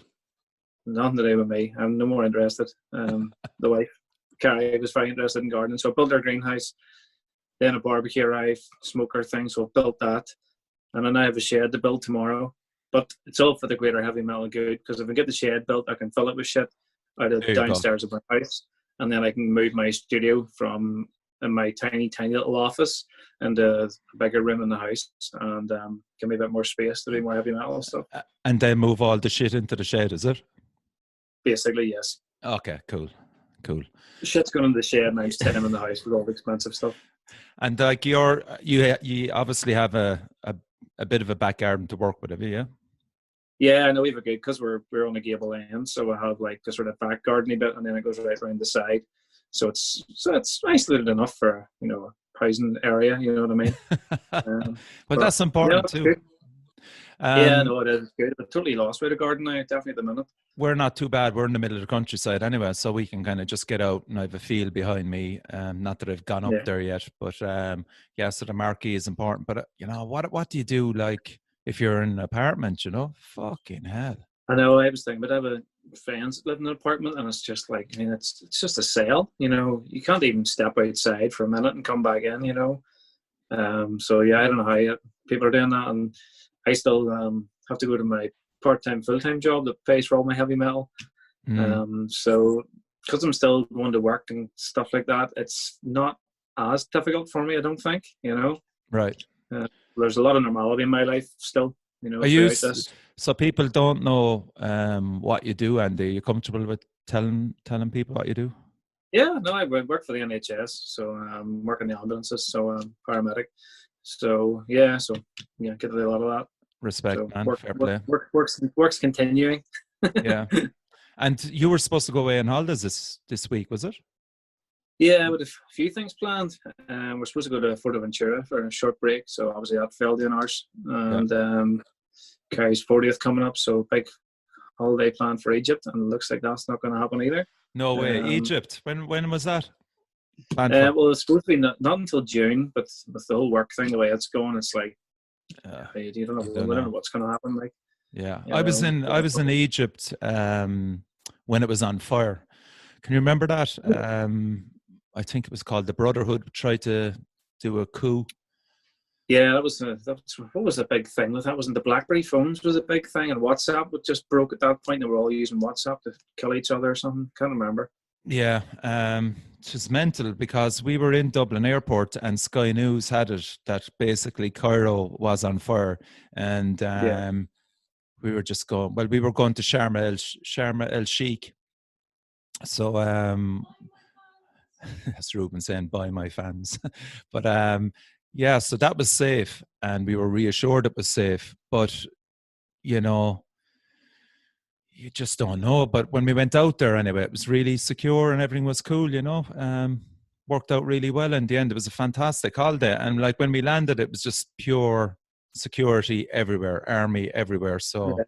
Speaker 3: Nothing to do with me. I'm no more interested. The wife, Carrie, was very interested in gardening, so I built her greenhouse. Then a barbecue arrived, smoker thing, so I built that. And then I have a shed to build tomorrow. But it's all for the greater heavy metal good, because if I get the shed built, I can fill it with shit out of downstairs of my house. And then I can move my studio from my tiny little office into a bigger room in the house, and give me a bit more space to do more heavy metal stuff.
Speaker 1: And then move all the shit into the shed, is it?
Speaker 3: Basically, yes.
Speaker 1: Okay, cool.
Speaker 3: Shit's going in the shed, and I'm staying in the house with all the expensive stuff.
Speaker 1: And like you obviously have a bit of a back garden to work with, have you? Yeah.
Speaker 3: Yeah, I know we have a good, because we're on a gable end, so I have like a sort of back gardening bit, and then it goes right around the side. So it's isolated enough for a housing area. You know what I mean?
Speaker 1: But that's important too.
Speaker 3: Yeah, no, it is good. I've totally lost without a garden now, definitely at the minute.
Speaker 1: We're not too bad. We're in the middle of the countryside anyway, so we can kind of just get out, and I have a field behind me. Not that I've gone up there yet, but yeah, so the marquee is important. But what do you do, like, if you're in an apartment, fucking hell.
Speaker 3: I know, I was thinking, but I have friends that live in an apartment, and it's just like, I mean, it's just a cell, you can't even step outside for a minute and come back in, so yeah, I don't know how people are doing that, and I still have to go to my part-time, full-time job that pays for all my heavy metal. So because I'm still going to work and stuff like that, it's not as difficult for me, I don't think,
Speaker 1: Right.
Speaker 3: There's a lot of normality in my life still,
Speaker 1: So people don't know what you do, Andy. Are you comfortable with telling people what you do?
Speaker 3: Yeah, no, I work for the NHS, so I'm working the ambulances, so I'm paramedic. So yeah, get to do a lot of that.
Speaker 1: Respect, so man. Fair play.
Speaker 3: Work's continuing.
Speaker 1: Yeah. And you were supposed to go away on holidays this week, was it?
Speaker 3: Yeah, with a few things planned. We're supposed to go to Fuerteventura for a short break, so obviously that failed in ours. And Carrie's 40th coming up, so big holiday plan for Egypt, and it looks like that's not going to happen either.
Speaker 1: No way. Egypt. When was that?
Speaker 3: Well, it's supposed to be not until June, but with the whole work thing, the way it's going, it's like you don't know what's going to happen. Like,
Speaker 1: yeah, I was in Egypt when it was on fire. Can you remember that? I think it was called the Brotherhood tried to do a coup.
Speaker 3: Yeah, that was what was the big thing? That wasn't the BlackBerry phones was a big thing, and WhatsApp just broke at that point. They were all using WhatsApp to kill each other or something. Can't remember.
Speaker 1: Yeah, it's just mental, because we were in Dublin Airport and Sky News had it that basically Cairo was on fire, and we were just going. Well, we were going to Sharm el Sheikh, so as Ruben saying, "Bye, my fans," but yeah, so that was safe, and we were reassured it was safe, but you just don't know. But when we went out there anyway, it was really secure and everything was cool, worked out really well in the end. It was a fantastic holiday. And like when we landed, it was just pure security everywhere, army everywhere. So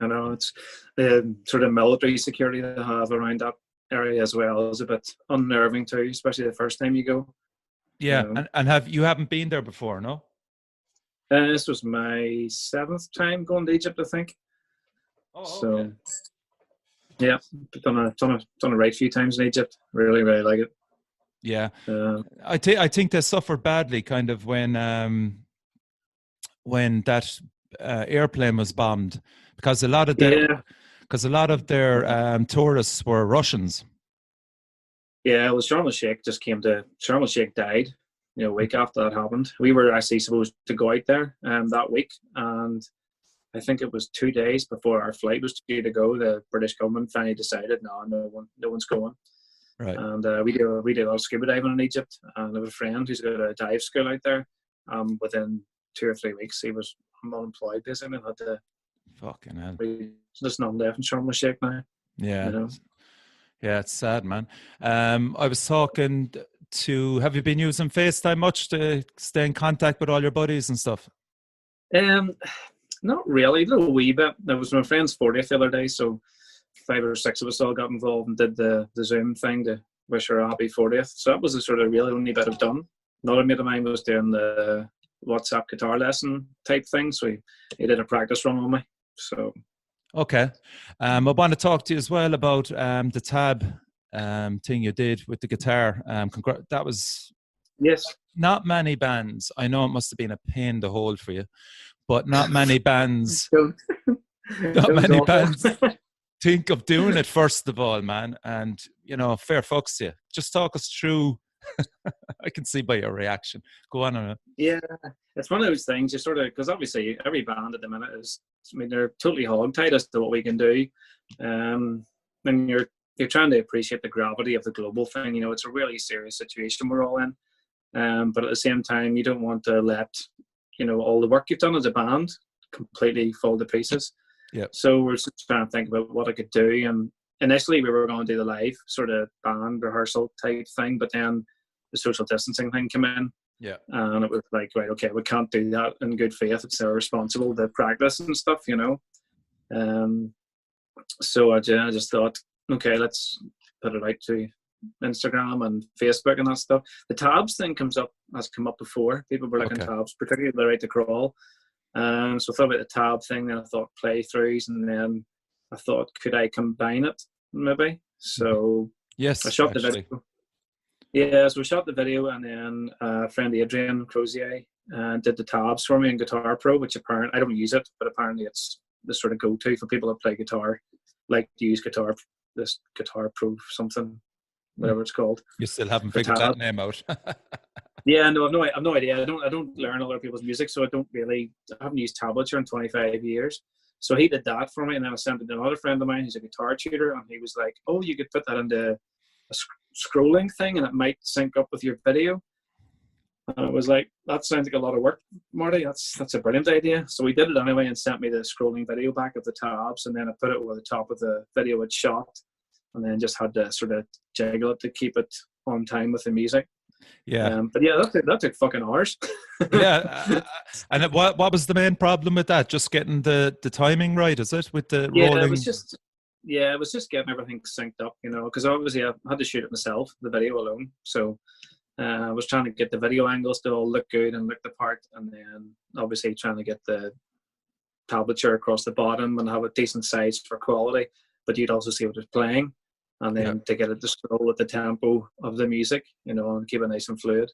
Speaker 3: I know it's the sort of military security they have around that area as well is a bit unnerving too, especially the first time you go.
Speaker 1: Yeah. And you haven't been there before, no?
Speaker 3: This was my 7th time going to Egypt, I think. So, yeah, done a right few times in Egypt. Really, really like it.
Speaker 1: Yeah, I think they suffered badly, kind of when that airplane was bombed, because a lot of their tourists were Russians.
Speaker 3: Yeah, well, Sharm el Sheikh died. A week after that happened. We were actually supposed to go out there that week, and I think it was 2 days before our flight was due to go. The British government finally decided, no one's going.
Speaker 1: Right.
Speaker 3: And we did a lot of scuba diving in Egypt. And I have a friend who's got a dive school out there. Within 2 or 3 weeks, he was unemployed basically. Had to
Speaker 1: fucking hell.
Speaker 3: There's nothing left in Sharm el Sheikh now.
Speaker 1: Yeah. Yeah, it's sad, man. I was talking to. Have you been using FaceTime much to stay in contact with all your buddies and stuff?
Speaker 3: Not really, a little wee bit. There was my friend's 40th the other day, so 5 or 6 of us all got involved and did the Zoom thing to wish her a happy 40th. So that was the sort of really only bit I've done. Another mate of mine was doing the WhatsApp guitar lesson type thing, so he did a practice run on me. So
Speaker 1: okay, I want to talk to you as well about the tab thing you did with the guitar. That was not many bands. I know it must have been a pain to hold for you, but not many bands. Not many bands think of doing it first of all, man. And fair fucks to you. Just talk us through. I can see by your reaction. Go on.
Speaker 3: Yeah, it's one of those things. You sort of, because obviously every band at the minute is, I mean, they're totally hogtied as to what we can do. And you're trying to appreciate the gravity of the global thing. It's a really serious situation we're all in. But at the same time, you don't want to let all the work you've done as a band completely fall to pieces.
Speaker 1: Yeah.
Speaker 3: So we're just trying to think about what I could do. And initially we were going to do the live sort of band rehearsal type thing, but then the social distancing thing came in.
Speaker 1: Yeah.
Speaker 3: And it was like, right, okay, we can't do that in good faith. It's irresponsible to practice and stuff, So I just thought, okay, let's put it out to Instagram and Facebook and that stuff. The tabs thing has come up before. People were looking tabs, particularly the right to crawl. So I thought about the tab thing, then I thought playthroughs, and then I thought, could I combine it maybe? So
Speaker 1: yes,
Speaker 3: I shot the video. Yeah, so we shot the video, and then a friend Adrian Crozier did the tabs for me in Guitar Pro, which apparently I don't use it, but apparently it's the sort of go-to for people that play guitar, like to use Guitar Pro something, whatever it's called.
Speaker 1: You still haven't figured that name out.
Speaker 3: Yeah, no, I've no idea. I don't learn other people's music, so I haven't used tablature in 25 years. So he did that for me, and then I sent it to another friend of mine who's a guitar tutor, and he was like, oh, you could put that into a scrolling thing, and it might sync up with your video. And I was like, that sounds like a lot of work, Marty. That's a brilliant idea. So he did it anyway and sent me the scrolling video back of the tabs, and then I put it over the top of the video it shot, and then just had to sort of jiggle it to keep it on time with the music.
Speaker 1: Yeah,
Speaker 3: but yeah, that took fucking hours.
Speaker 1: Yeah, and what was the main problem with that? Just getting the timing right, is it? With the rolling?
Speaker 3: It was just getting everything synced up, because obviously I had to shoot it myself, the video alone. So I was trying to get the video angles to all look good and look the part, and then obviously trying to get the tablature across the bottom and have a decent size for quality, but you'd also see what it's playing. And then to get it to scroll at the tempo of the music, and keep it nice and fluid.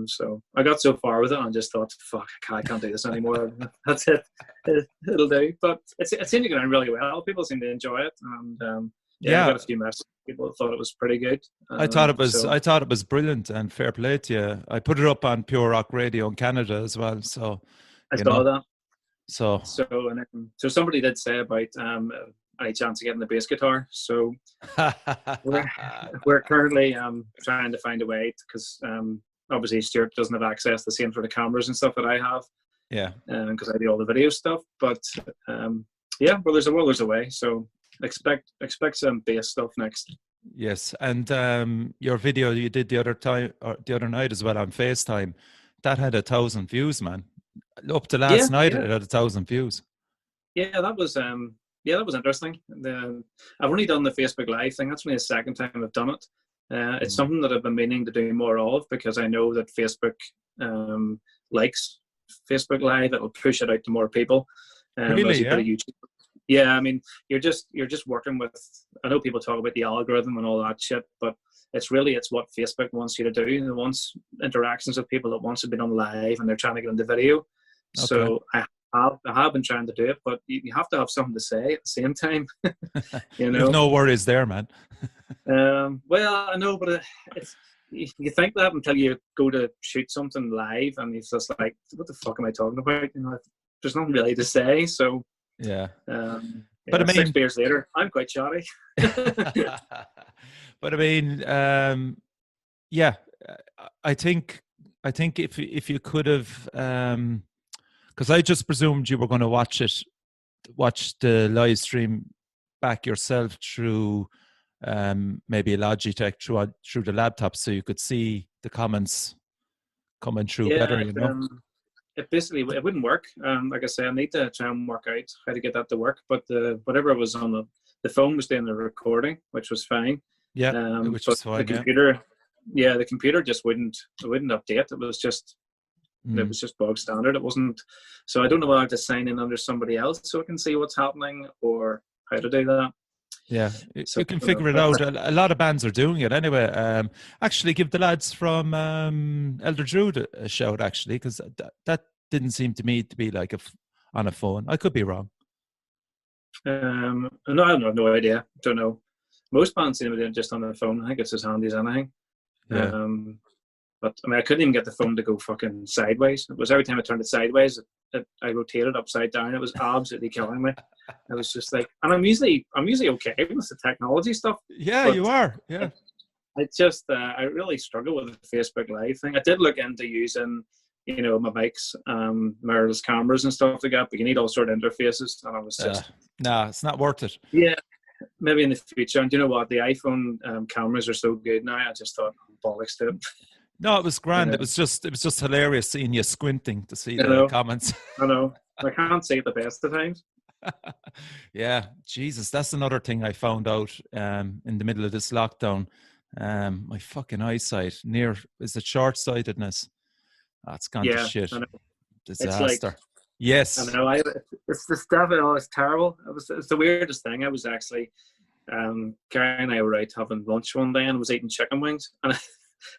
Speaker 3: So I got so far with it and just thought, fuck, I can't do this anymore. That's it. It'll do. But it seemed to go down really well. People seem to enjoy it. And I got a few messages. People thought it was pretty good.
Speaker 1: I thought it was brilliant, and fair play to you. I put it up on Pure Rock Radio in Canada as well. So
Speaker 3: I saw that.
Speaker 1: So
Speaker 3: somebody did say about any chance of getting the bass guitar. So we're currently trying to find a way, because obviously Stuart doesn't have access to the same sort of cameras and stuff that I have.
Speaker 1: Yeah.
Speaker 3: Because I do all the video stuff. But there's a way. So expect some bass stuff next.
Speaker 1: Yes, and your video you did the other night as well on FaceTime, that had 1,000 views, man. Up to last night, it had 1,000 views.
Speaker 3: Yeah, that was interesting. I've only done the Facebook Live thing. That's only the second time I've done it. It's something that I've been meaning to do more of, because I know that Facebook likes Facebook Live. It'll push it out to more people.
Speaker 1: Really? Yeah.
Speaker 3: YouTube. Yeah, I mean, you're just working with. I know people talk about the algorithm and all that shit, but it's what Facebook wants you to do. It wants interactions with people that wants to be on live, and they're trying to get into video. Okay. So I have been trying to do it, but you have to have something to say at the same time.
Speaker 1: You've no worries there, man.
Speaker 3: Well, I know, but you think that until you go to shoot something live, and it's just like, what the fuck am I talking about? There's nothing really to say. So
Speaker 1: yeah.
Speaker 3: But I mean, 6 beers later, I'm quite chatty.
Speaker 1: But I mean, I think if you could have, because I just presumed you were going to watch the live stream back yourself through maybe a Logitech through the laptop, so you could see the comments coming through better.
Speaker 3: It wouldn't work. Like I say, I need to try and work out how to get that to work. But whatever was on the the phone was doing the recording, which was fine.
Speaker 1: Yeah, which was fine.
Speaker 3: The computer, the computer just wouldn't update. It was just bog standard. It wasn't. So I don't know whether I have to sign in under somebody else so I can see what's happening or how to do that.
Speaker 1: Yeah, so, you can figure it out. A lot of bands are doing it anyway. Actually, give the lads from Elder Druid a shout, actually, because that didn't seem to me to be like on a phone. I could be wrong.
Speaker 3: No, I have no idea. Don't know. Most bands seem to do it just on the phone. I think it's as handy as anything.
Speaker 1: Yeah.
Speaker 3: But I mean, I couldn't even get the phone to go fucking sideways. It was every time I turned it sideways, I rotated upside down. It was absolutely killing me. I was just like, and I'm usually okay with the technology stuff.
Speaker 1: Yeah, you are. Yeah.
Speaker 3: I just, I really struggle with the Facebook Live thing. I did look into using, my mics, mirrorless cameras and stuff like that, but you need all sort of interfaces, and I was just,
Speaker 1: no, it's not worth it.
Speaker 3: Yeah, maybe in the future. And you know what? The iPhone cameras are so good now. I just thought, bollocks to it.
Speaker 1: No, it was grand. It was just hilarious seeing you squinting to see the comments.
Speaker 3: I know. I can't see it the best of times.
Speaker 1: Yeah, Jesus, that's another thing I found out in the middle of this lockdown. My fucking eyesight is it short-sightedness? It's gone to shit. Disaster.
Speaker 3: It's like,
Speaker 1: yes.
Speaker 3: I know. It's the stuff. It's terrible. It's the weirdest thing. I was actually, Gary and I were out having lunch one day and I was eating chicken wings, and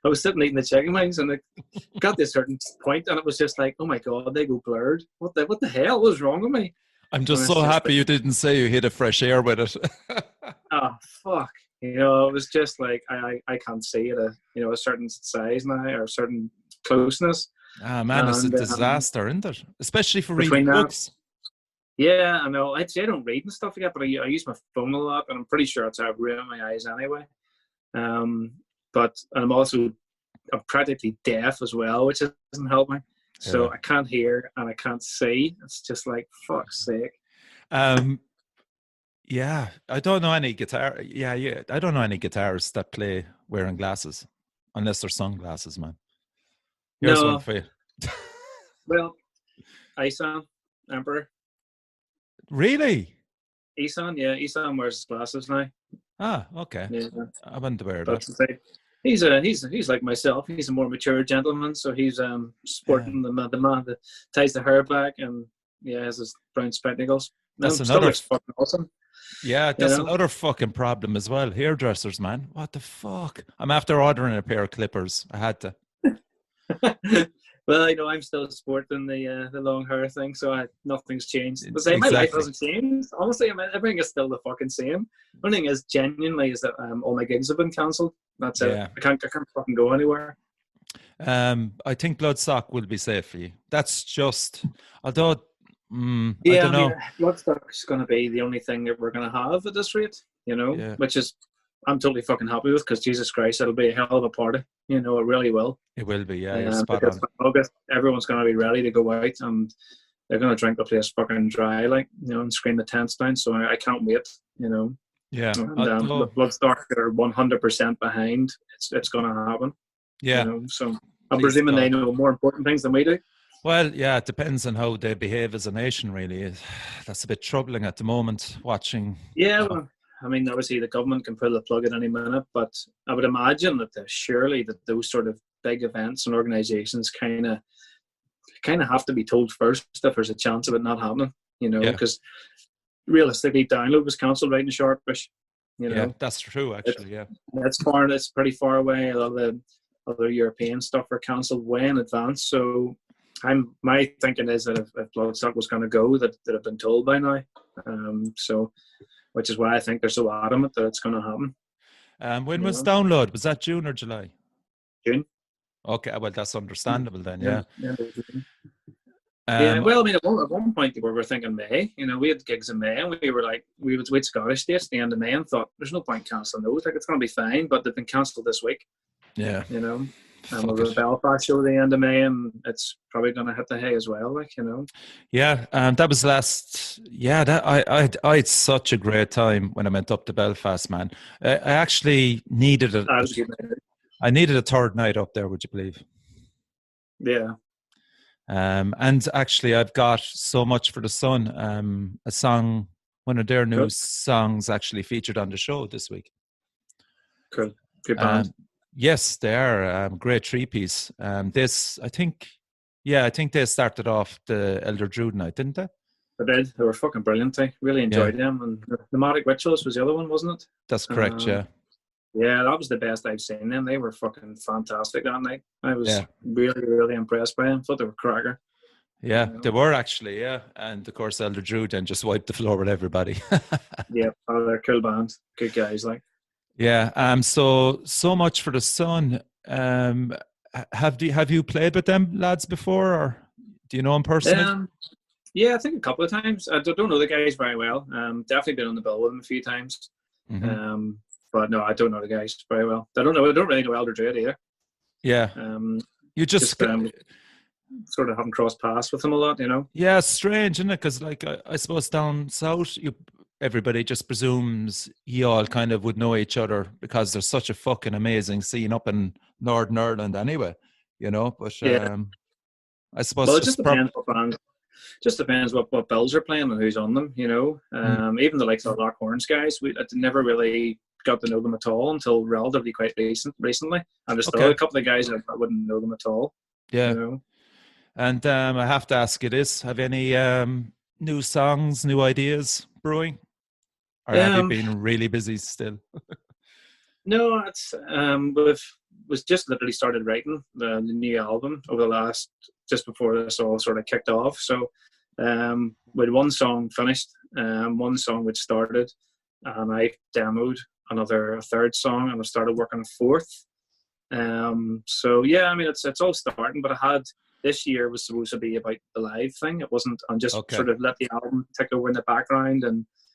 Speaker 3: I was sitting eating the chicken wings, and it got to a certain point, and it was just like, oh my god, they go blurred. What the hell was wrong with me?
Speaker 1: I'm just so happy you didn't say you hit a fresh air with it.
Speaker 3: Oh fuck! It was just like I can't see it a certain size now or a certain closeness.
Speaker 1: Ah man, it's a disaster, isn't it? Especially for reading books.
Speaker 3: Yeah, I know. I'd say I don't read and stuff like that, but I use my phone a lot, and I'm pretty sure it's ruined my eyes anyway. But I'm practically deaf as well, which doesn't help me. So I can't hear and I can't see. It's just like, fuck's sake.
Speaker 1: Yeah, I don't know any guitar. Yeah, I don't know any guitarists that play wearing glasses, unless they're sunglasses, man. Here's one for you.
Speaker 3: Well, Isan, Emperor.
Speaker 1: Really?
Speaker 3: Isan, yeah. Isan wears his glasses now.
Speaker 1: Ah, okay. Yeah. I wasn't aware of that.
Speaker 3: He's like myself. He's a more mature gentleman, so he's sporting the man that ties the hair back and has his brown spectacles.
Speaker 1: That's another
Speaker 3: fucking awesome.
Speaker 1: Yeah, that's another fucking problem as well. Hairdressers, man. What the fuck? I'm after ordering a pair of clippers. I had to.
Speaker 3: Well, I'm still sporting the long hair thing, so nothing's changed. But my life hasn't changed. Honestly, everything is still the fucking same. One thing is genuinely is that all my gigs have been cancelled. That's it. I can't fucking go anywhere.
Speaker 1: I think Bloodstock will be safe for you. That's just, although, I don't know.
Speaker 3: Bloodstock's going to be the only thing that we're going to have at this rate, which is I'm totally fucking happy with, because Jesus Christ, it'll be a hell of a party. It really will.
Speaker 1: It will be, yeah. You're spot on.
Speaker 3: August, everyone's going to be ready to go out, and they're going to drink the place fucking dry, and scream the tents down. So I can't wait,
Speaker 1: Yeah.
Speaker 3: And Bloodstock are 100% behind. It's going to happen.
Speaker 1: Yeah.
Speaker 3: So I'm presuming they know more important things than we do.
Speaker 1: Well, yeah, it depends on how they behave as a nation, really. That's a bit troubling at the moment, watching.
Speaker 3: Yeah, well, obviously the government can pull the plug at any minute, but I would imagine that surely that those sort of big events and organisations kind of have to be told first if there's a chance of it not happening, because realistically, Download was cancelled right in Sharpish.
Speaker 1: Yeah, that's true, actually,
Speaker 3: It's pretty far away. A lot of the other European stuff are cancelled way in advance, so my thinking is that if Bloodstock was going to go, that have been told by now. Which is why I think they're so adamant that it's going to happen.
Speaker 1: When was Download? Was that June or July?
Speaker 3: June.
Speaker 1: Okay, well, that's understandable then, yeah.
Speaker 3: Well, at one point we were thinking May. We had gigs in May, and we were like, we would Scottish dates at the end of May, and thought there's no point cancelling those. Like, it's going to be fine, but they've been cancelled this week.
Speaker 1: Yeah.
Speaker 3: And we'll do a Belfast show at the end of May, and it's probably going to hit the hay as well,
Speaker 1: Yeah, that was last. Yeah, I had such a great time when I went up to Belfast, man. I actually needed I needed a third night up there. Would you believe?
Speaker 3: Yeah.
Speaker 1: And actually, I've got So Much for the Sun, a song one of their new
Speaker 3: Cool.
Speaker 1: songs actually featured on the show this week.
Speaker 3: Cool. Good band.
Speaker 1: Yes, they are. Great three-piece. I think they started off the Elder Druid night, didn't they?
Speaker 3: They did. They were fucking brilliant. I really enjoyed them. And Nomadic Rituals was the other one, wasn't it?
Speaker 1: That's correct, yeah.
Speaker 3: Yeah, that was the best I've seen them. They were fucking fantastic that night. I was really, really impressed by them. Thought they were cracker.
Speaker 1: Yeah, they were actually, yeah. And of course, Elder Drew then just wiped the floor with everybody.
Speaker 3: Yeah, they're a cool band. Good guys, like.
Speaker 1: Yeah. So much for the Sun. Have you played with them lads before, or do you know them personally?
Speaker 3: Yeah, I think a couple of times. I don't know the guys very well. Definitely been on the bill with them a few times.
Speaker 1: Mm-hmm.
Speaker 3: But no, I don't know the guys very well. I don't really know Elder Druid either.
Speaker 1: Yeah. You just
Speaker 3: sort of haven't crossed paths with them a lot, you know.
Speaker 1: Yeah, it's strange, isn't it? Because like I suppose down south, everybody just presumes you all kind of would know each other because there's such a fucking amazing scene up in Northern Ireland anyway, you know. But I suppose
Speaker 3: it just depends what band. Just depends what bills are playing and who's on them, you know. Even the likes of the Loch Horns guys, I never really got to know them at all until relatively quite recently. And there's still a couple of guys I wouldn't know them at all.
Speaker 1: Yeah.
Speaker 3: You know?
Speaker 1: And I have to ask you this: have any new songs, new ideas brewing, or have you been really busy still?
Speaker 3: No, it's was just literally started writing the new album over the last, just before this all sort of kicked off. So we had one song finished, one song which started, and I demoed a third song, and I started working a fourth. So yeah, I mean it's all starting, but this year was supposed to be about the live thing. It wasn't, and just sort of let the album tick over in the background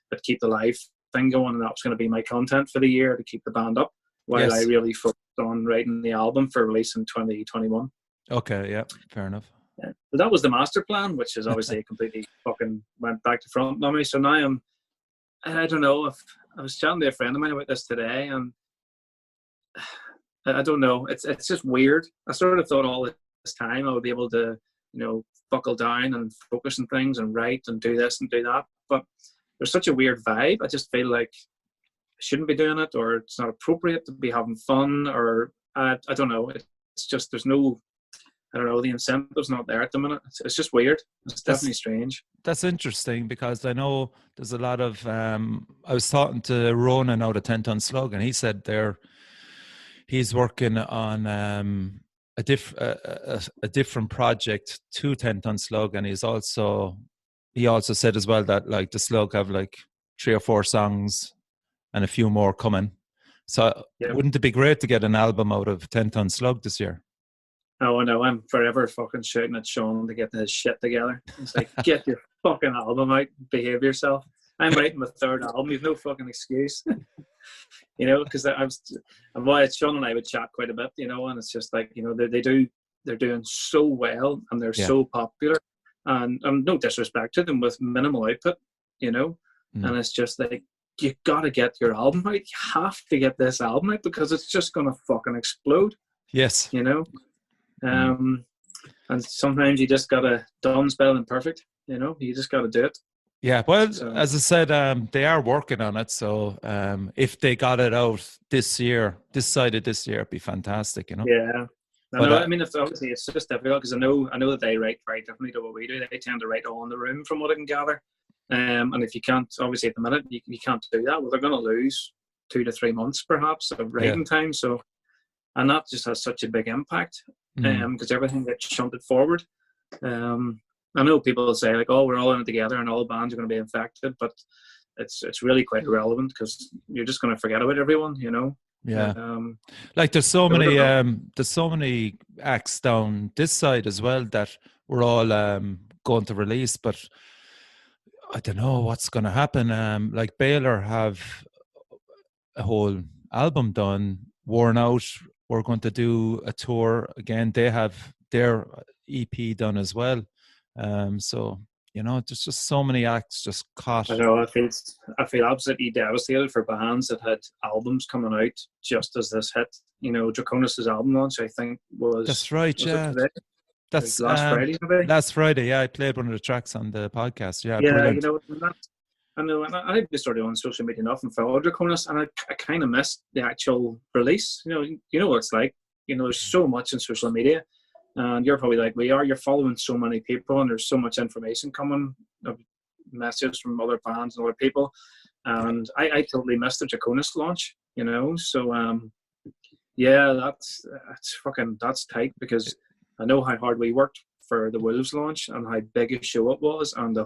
Speaker 3: but keep the live thing going, and that was going to be my content for the year to keep the band up while I really focused on writing the album for release in 2021.
Speaker 1: Okay, yeah, fair enough.
Speaker 3: Yeah. So that was the master plan, which is obviously completely fucking went back to front on me. So now I don't know, if I was chatting to a friend of mine about this today, and I don't know, it's just weird. I sort of thought all this time I would be able to, you know, buckle down and focus on things and write and do this and do that, but there's such a weird vibe. I just feel like I shouldn't be doing it, or it's not appropriate to be having fun, or I don't know. It's just there's no, I don't know, the incentive's not there at the minute. It's just weird. It's definitely strange.
Speaker 1: That's interesting, because I know there's a lot of I was talking to Ronan out of 10 Ton Slug, and he said he's working on a different project to 10 Ton Slug, and he also said as well that like the Slug have like 3 or 4 songs and a few more coming. So wouldn't it be great to get an album out of 10 Ton Slug this year?
Speaker 3: Oh, I know. I'm forever fucking shouting at Sean to get his shit together. It's like, get your fucking album out, behave yourself. I'm writing my third album. You've no fucking excuse. You know, because Sean and I would chat quite a bit, you know, and it's just like, you know, they're doing so well, and they're so popular, and no disrespect to them, with minimal output, you know, and it's just like, you gotta get your album out. You have to get this album out, because it's just gonna fucking explode.
Speaker 1: Yes.
Speaker 3: You know? And sometimes you just gotta, done's better than perfect, you know, you just gotta do it.
Speaker 1: Yeah, well, as I said, they are working on it. So if they got it out this side of this year, it'd be fantastic, you know?
Speaker 3: Yeah. I mean, obviously it's just difficult, because I know that they write very differently to what we do. They tend to write all in the room, from what I can gather. And if you can't, obviously at the minute, you can't do that. Well, they're going to lose 2 to 3 months perhaps of writing time. So, and that just has such a big impact, because everything gets shunted forward. I know people will say like, "Oh, we're all in it together, and all bands are going to be infected," but it's really quite irrelevant, because you're just going to forget about everyone, you know.
Speaker 1: Yeah. Like there's so many acts down this side as well that we're all going to release, but I don't know what's going to happen. Like Baylor have a whole album done, Worn Out. We're going to do a tour again. They have their EP done as well. So, you know, there's just so many acts just caught.
Speaker 3: I know. I feel absolutely devastated for bands that had albums coming out just as this hit. You know, Draconis' album launch, I think, was.
Speaker 1: That's right. That's
Speaker 3: last Friday. Maybe?
Speaker 1: Last Friday. Yeah, I played one of the tracks on the podcast. Yeah.
Speaker 3: Yeah,
Speaker 1: Brilliant.
Speaker 3: you know, I know, and I just started on social media enough and followed Draconis, and I kind of missed the actual release. You know what it's like. There's so much in social media, and you're probably like we are. You're following so many people, and there's so much information coming, messages from other bands and other people, and I totally missed the Draconis launch. So yeah, that's tight because I know how hard we worked for the Wolves launch and how big a show it was, and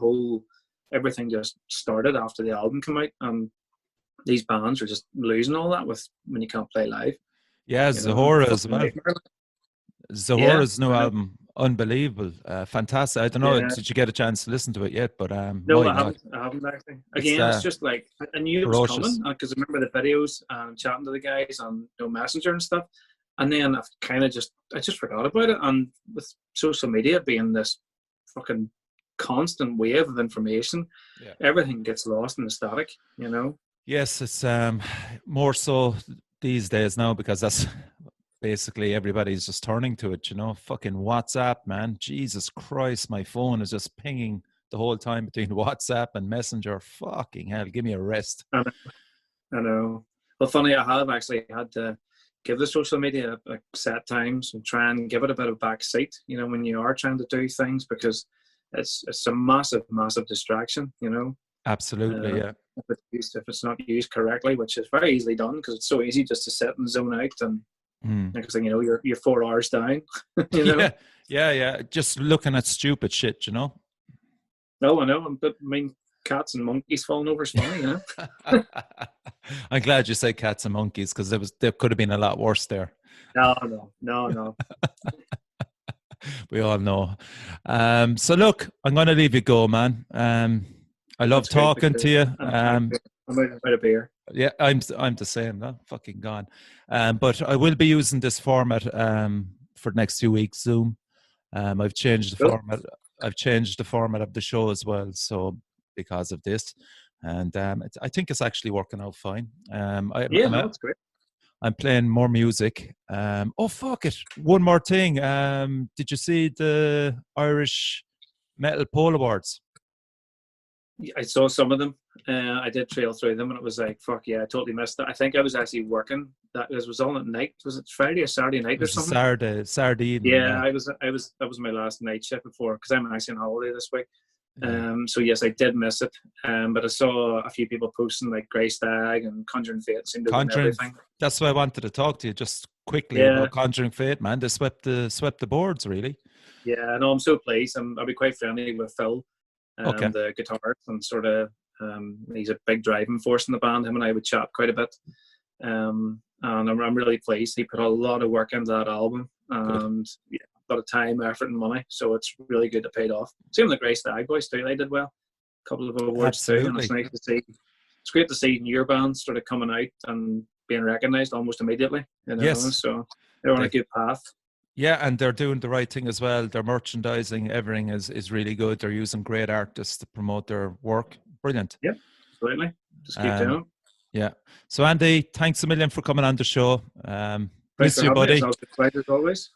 Speaker 3: everything just started after the album came out, and these bands are just losing all that when you can't play live.
Speaker 1: Yeah, Zahora as well. Zahora's new album, unbelievable, fantastic. I don't know, did you get a chance to listen to it yet? But
Speaker 3: no, I haven't actually. Again, it's just like I knew it was coming because I remember the videos and chatting to the guys on Messenger and stuff, and then I just forgot about it. And with social media being this fucking constant wave of information, everything gets lost in the static.
Speaker 1: Yes, it's more so these days now because that's basically everybody's just turning to it. Fucking WhatsApp, man. Jesus Christ, my phone is just pinging the whole time between WhatsApp and Messenger. Fucking hell, give me a rest.
Speaker 3: I know. Well, funny, I have actually had to give the social media like set times and try and give it a bit of back seat, when you are trying to do things, because it's a massive, massive distraction,
Speaker 1: Absolutely, yeah.
Speaker 3: If it's not used correctly, which is very easily done because it's so easy just to sit and zone out, and next thing you know, you're 4 hours down.
Speaker 1: Yeah. Just looking at stupid shit,
Speaker 3: No, I know. But I mean, cats and monkeys falling over is funny,
Speaker 1: I'm glad you say cats and monkeys because there could have been a lot worse there.
Speaker 3: No.
Speaker 1: We all know. So look, I'm going to leave you go, man. I love talking to you.
Speaker 3: I'm out of beer.
Speaker 1: Yeah, I'm the same. No? Fucking gone. But I will be using this format for the next 2 weeks. Zoom. I've changed the format. I've changed the format of the show as well. So because of this, and I think it's actually working out fine.
Speaker 3: That's great.
Speaker 1: I'm playing more music. Oh fuck it! One more thing. Did you see the Irish Metal Poll Awards?
Speaker 3: I saw some of them. I did trail through them, and it was like, fuck yeah, I totally missed it. I think I was actually working. That was on at night. Was it Friday or Saturday night or something?
Speaker 1: Saturday evening.
Speaker 3: Yeah, I was. That was my last night shift before, because I'm actually on holiday this week. So yes, I did miss it. But I saw a few people posting like Grey Stag and Conjuring Fate seemed to win everything.
Speaker 1: That's why I wanted to talk to you just quickly about Conjuring Fate, man. They swept the boards, really.
Speaker 3: Yeah, no, I'm so pleased. I'll be quite friendly with Phil, the guitarist, and sort of he's a big driving force in the band. Him and I would chat quite a bit, and I'm really pleased. He put a lot of work into that album, and a lot of time, effort, and money. So it's really good to paid off. Same with the Grey Stag boys too. They did well. A couple of awards too, and it's nice to see. It's great to see newer bands sort of coming out and being recognised almost immediately.
Speaker 1: Yes.
Speaker 3: So they're on a good path.
Speaker 1: Yeah, and they're doing the right thing as well. Their merchandising, everything is really good. They're using great artists to promote their work. Brilliant.
Speaker 3: Yeah, absolutely. Just keep doing it.
Speaker 1: Yeah. So Andy, thanks a million for coming on the show. Miss you, buddy.
Speaker 3: As always.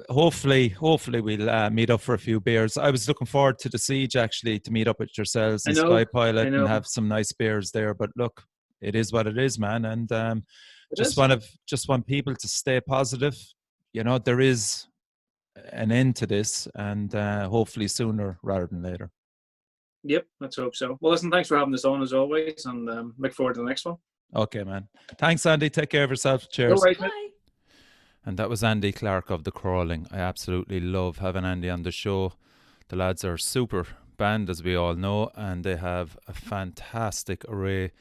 Speaker 1: Hopefully we'll meet up for a few beers. I was looking forward to the Siege actually to meet up with yourselves and Sky Pilot and have some nice beers there. But look, it is what it is, man. And just want people to stay positive. There is an end to this, and hopefully sooner rather than later.
Speaker 3: Yep, let's hope so. Well, listen, thanks for having us on as always, and look forward to the next one.
Speaker 1: Okay, man. Thanks, Andy. Take care of yourself. Cheers.
Speaker 3: Bye.
Speaker 1: And that was Andy Clarke of The Crawling. I absolutely love having Andy on the show. The lads are a super band, as we all know, and they have a fantastic array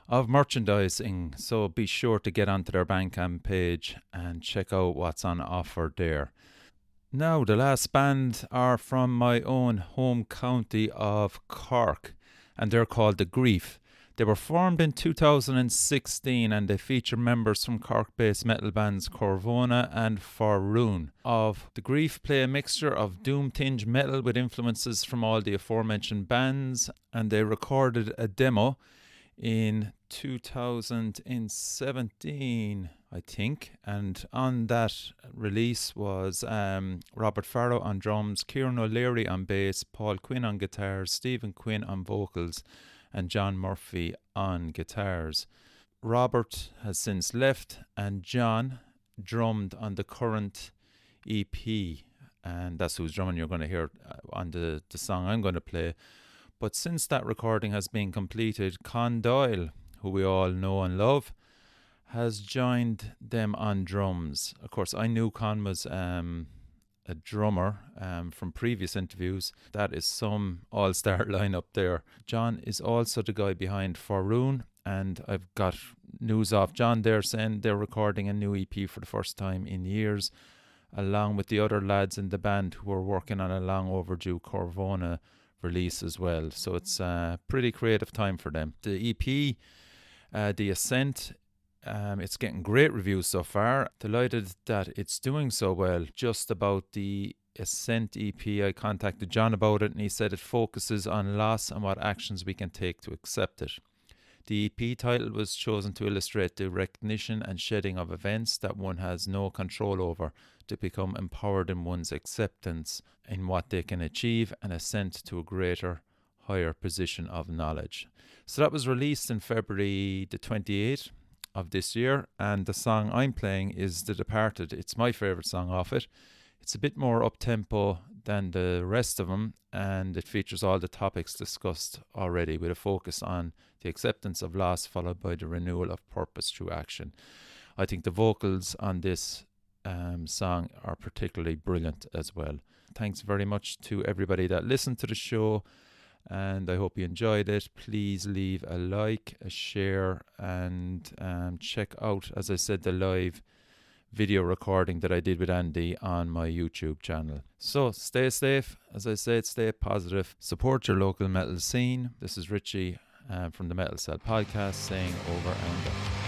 Speaker 1: of merchandising. So be sure to get onto their Bandcamp page and check out what's on offer there. Now, the last band are from my own home county of Cork, and they're called The Grief. They were formed in 2016 and they feature members from Cork-based metal bands Corvona and Faroon. Of The Grief play a mixture of doom-tinged metal with influences from all the aforementioned bands, and they recorded a demo in 2017, I think, and on that release was Robert Farrow on drums, Kieran O'Leary on bass, Paul Quinn on guitar, Stephen Quinn on vocals, and John Murphy on guitars. Robert has since left, and John drummed on the current EP, and that's who's drumming you're going to hear on the song I'm going to play. But since that recording has been completed, Con Doyle, who we all know and love, has joined them on drums. Of course, I knew Con was a drummer from previous interviews. That is some all-star lineup there. John is also the guy behind Faroon, and I've got news off John there saying they're recording a new EP for the first time in years, along with the other lads in the band who are working on a long overdue Corvona release as well. So it's a pretty creative time for them. The EP, The Ascent, it's getting great reviews so far. Delighted that it's doing so well. Just about the Ascent EP, I contacted John about it, and he said it focuses on loss and what actions we can take to accept it. The EP title was chosen to illustrate the recognition and shedding of events that one has no control over, to become empowered in one's acceptance in what they can achieve and ascent to a greater, higher position of knowledge. So that was released in February the 28th of this year, and the song I'm playing is The Departed. It's my favourite song off it. It's a bit more up-tempo than the rest of them, and it features all the topics discussed already, with a focus on the acceptance of loss followed by the renewal of purpose through action. I think the vocals on this song are particularly brilliant as well. Thanks very much to everybody that listened to the show, and I hope you enjoyed it. Please leave a like, a share, and check out, as I said, the live video recording that I did with Andy on my YouTube channel. So stay safe, as I said, stay positive, support your local metal scene. This is Richie from the Metal Cell podcast saying over and out.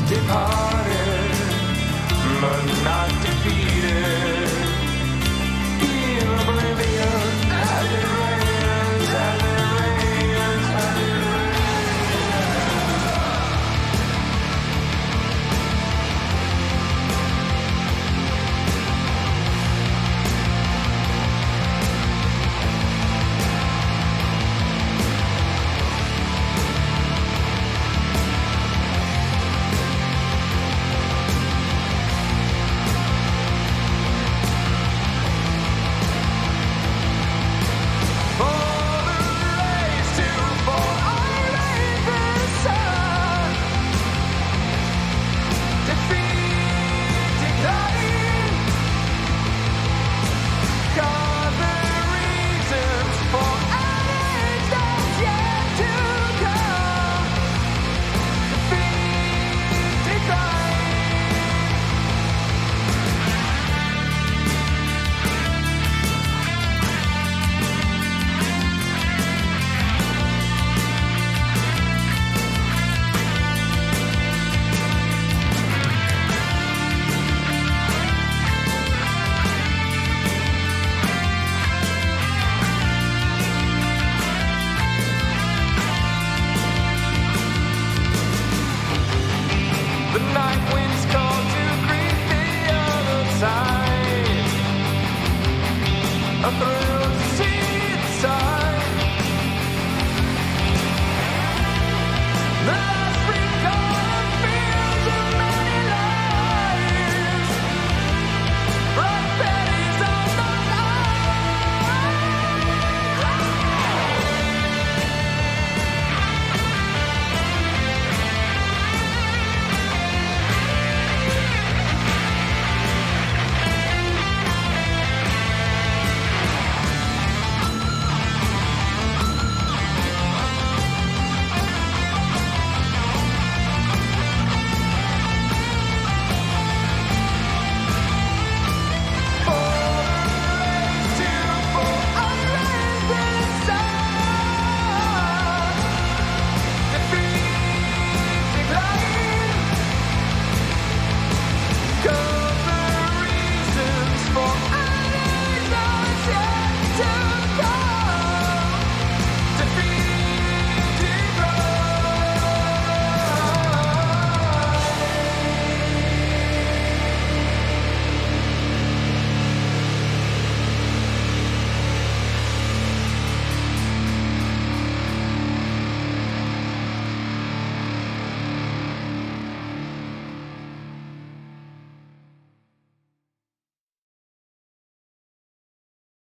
Speaker 2: Departed, but not defeated.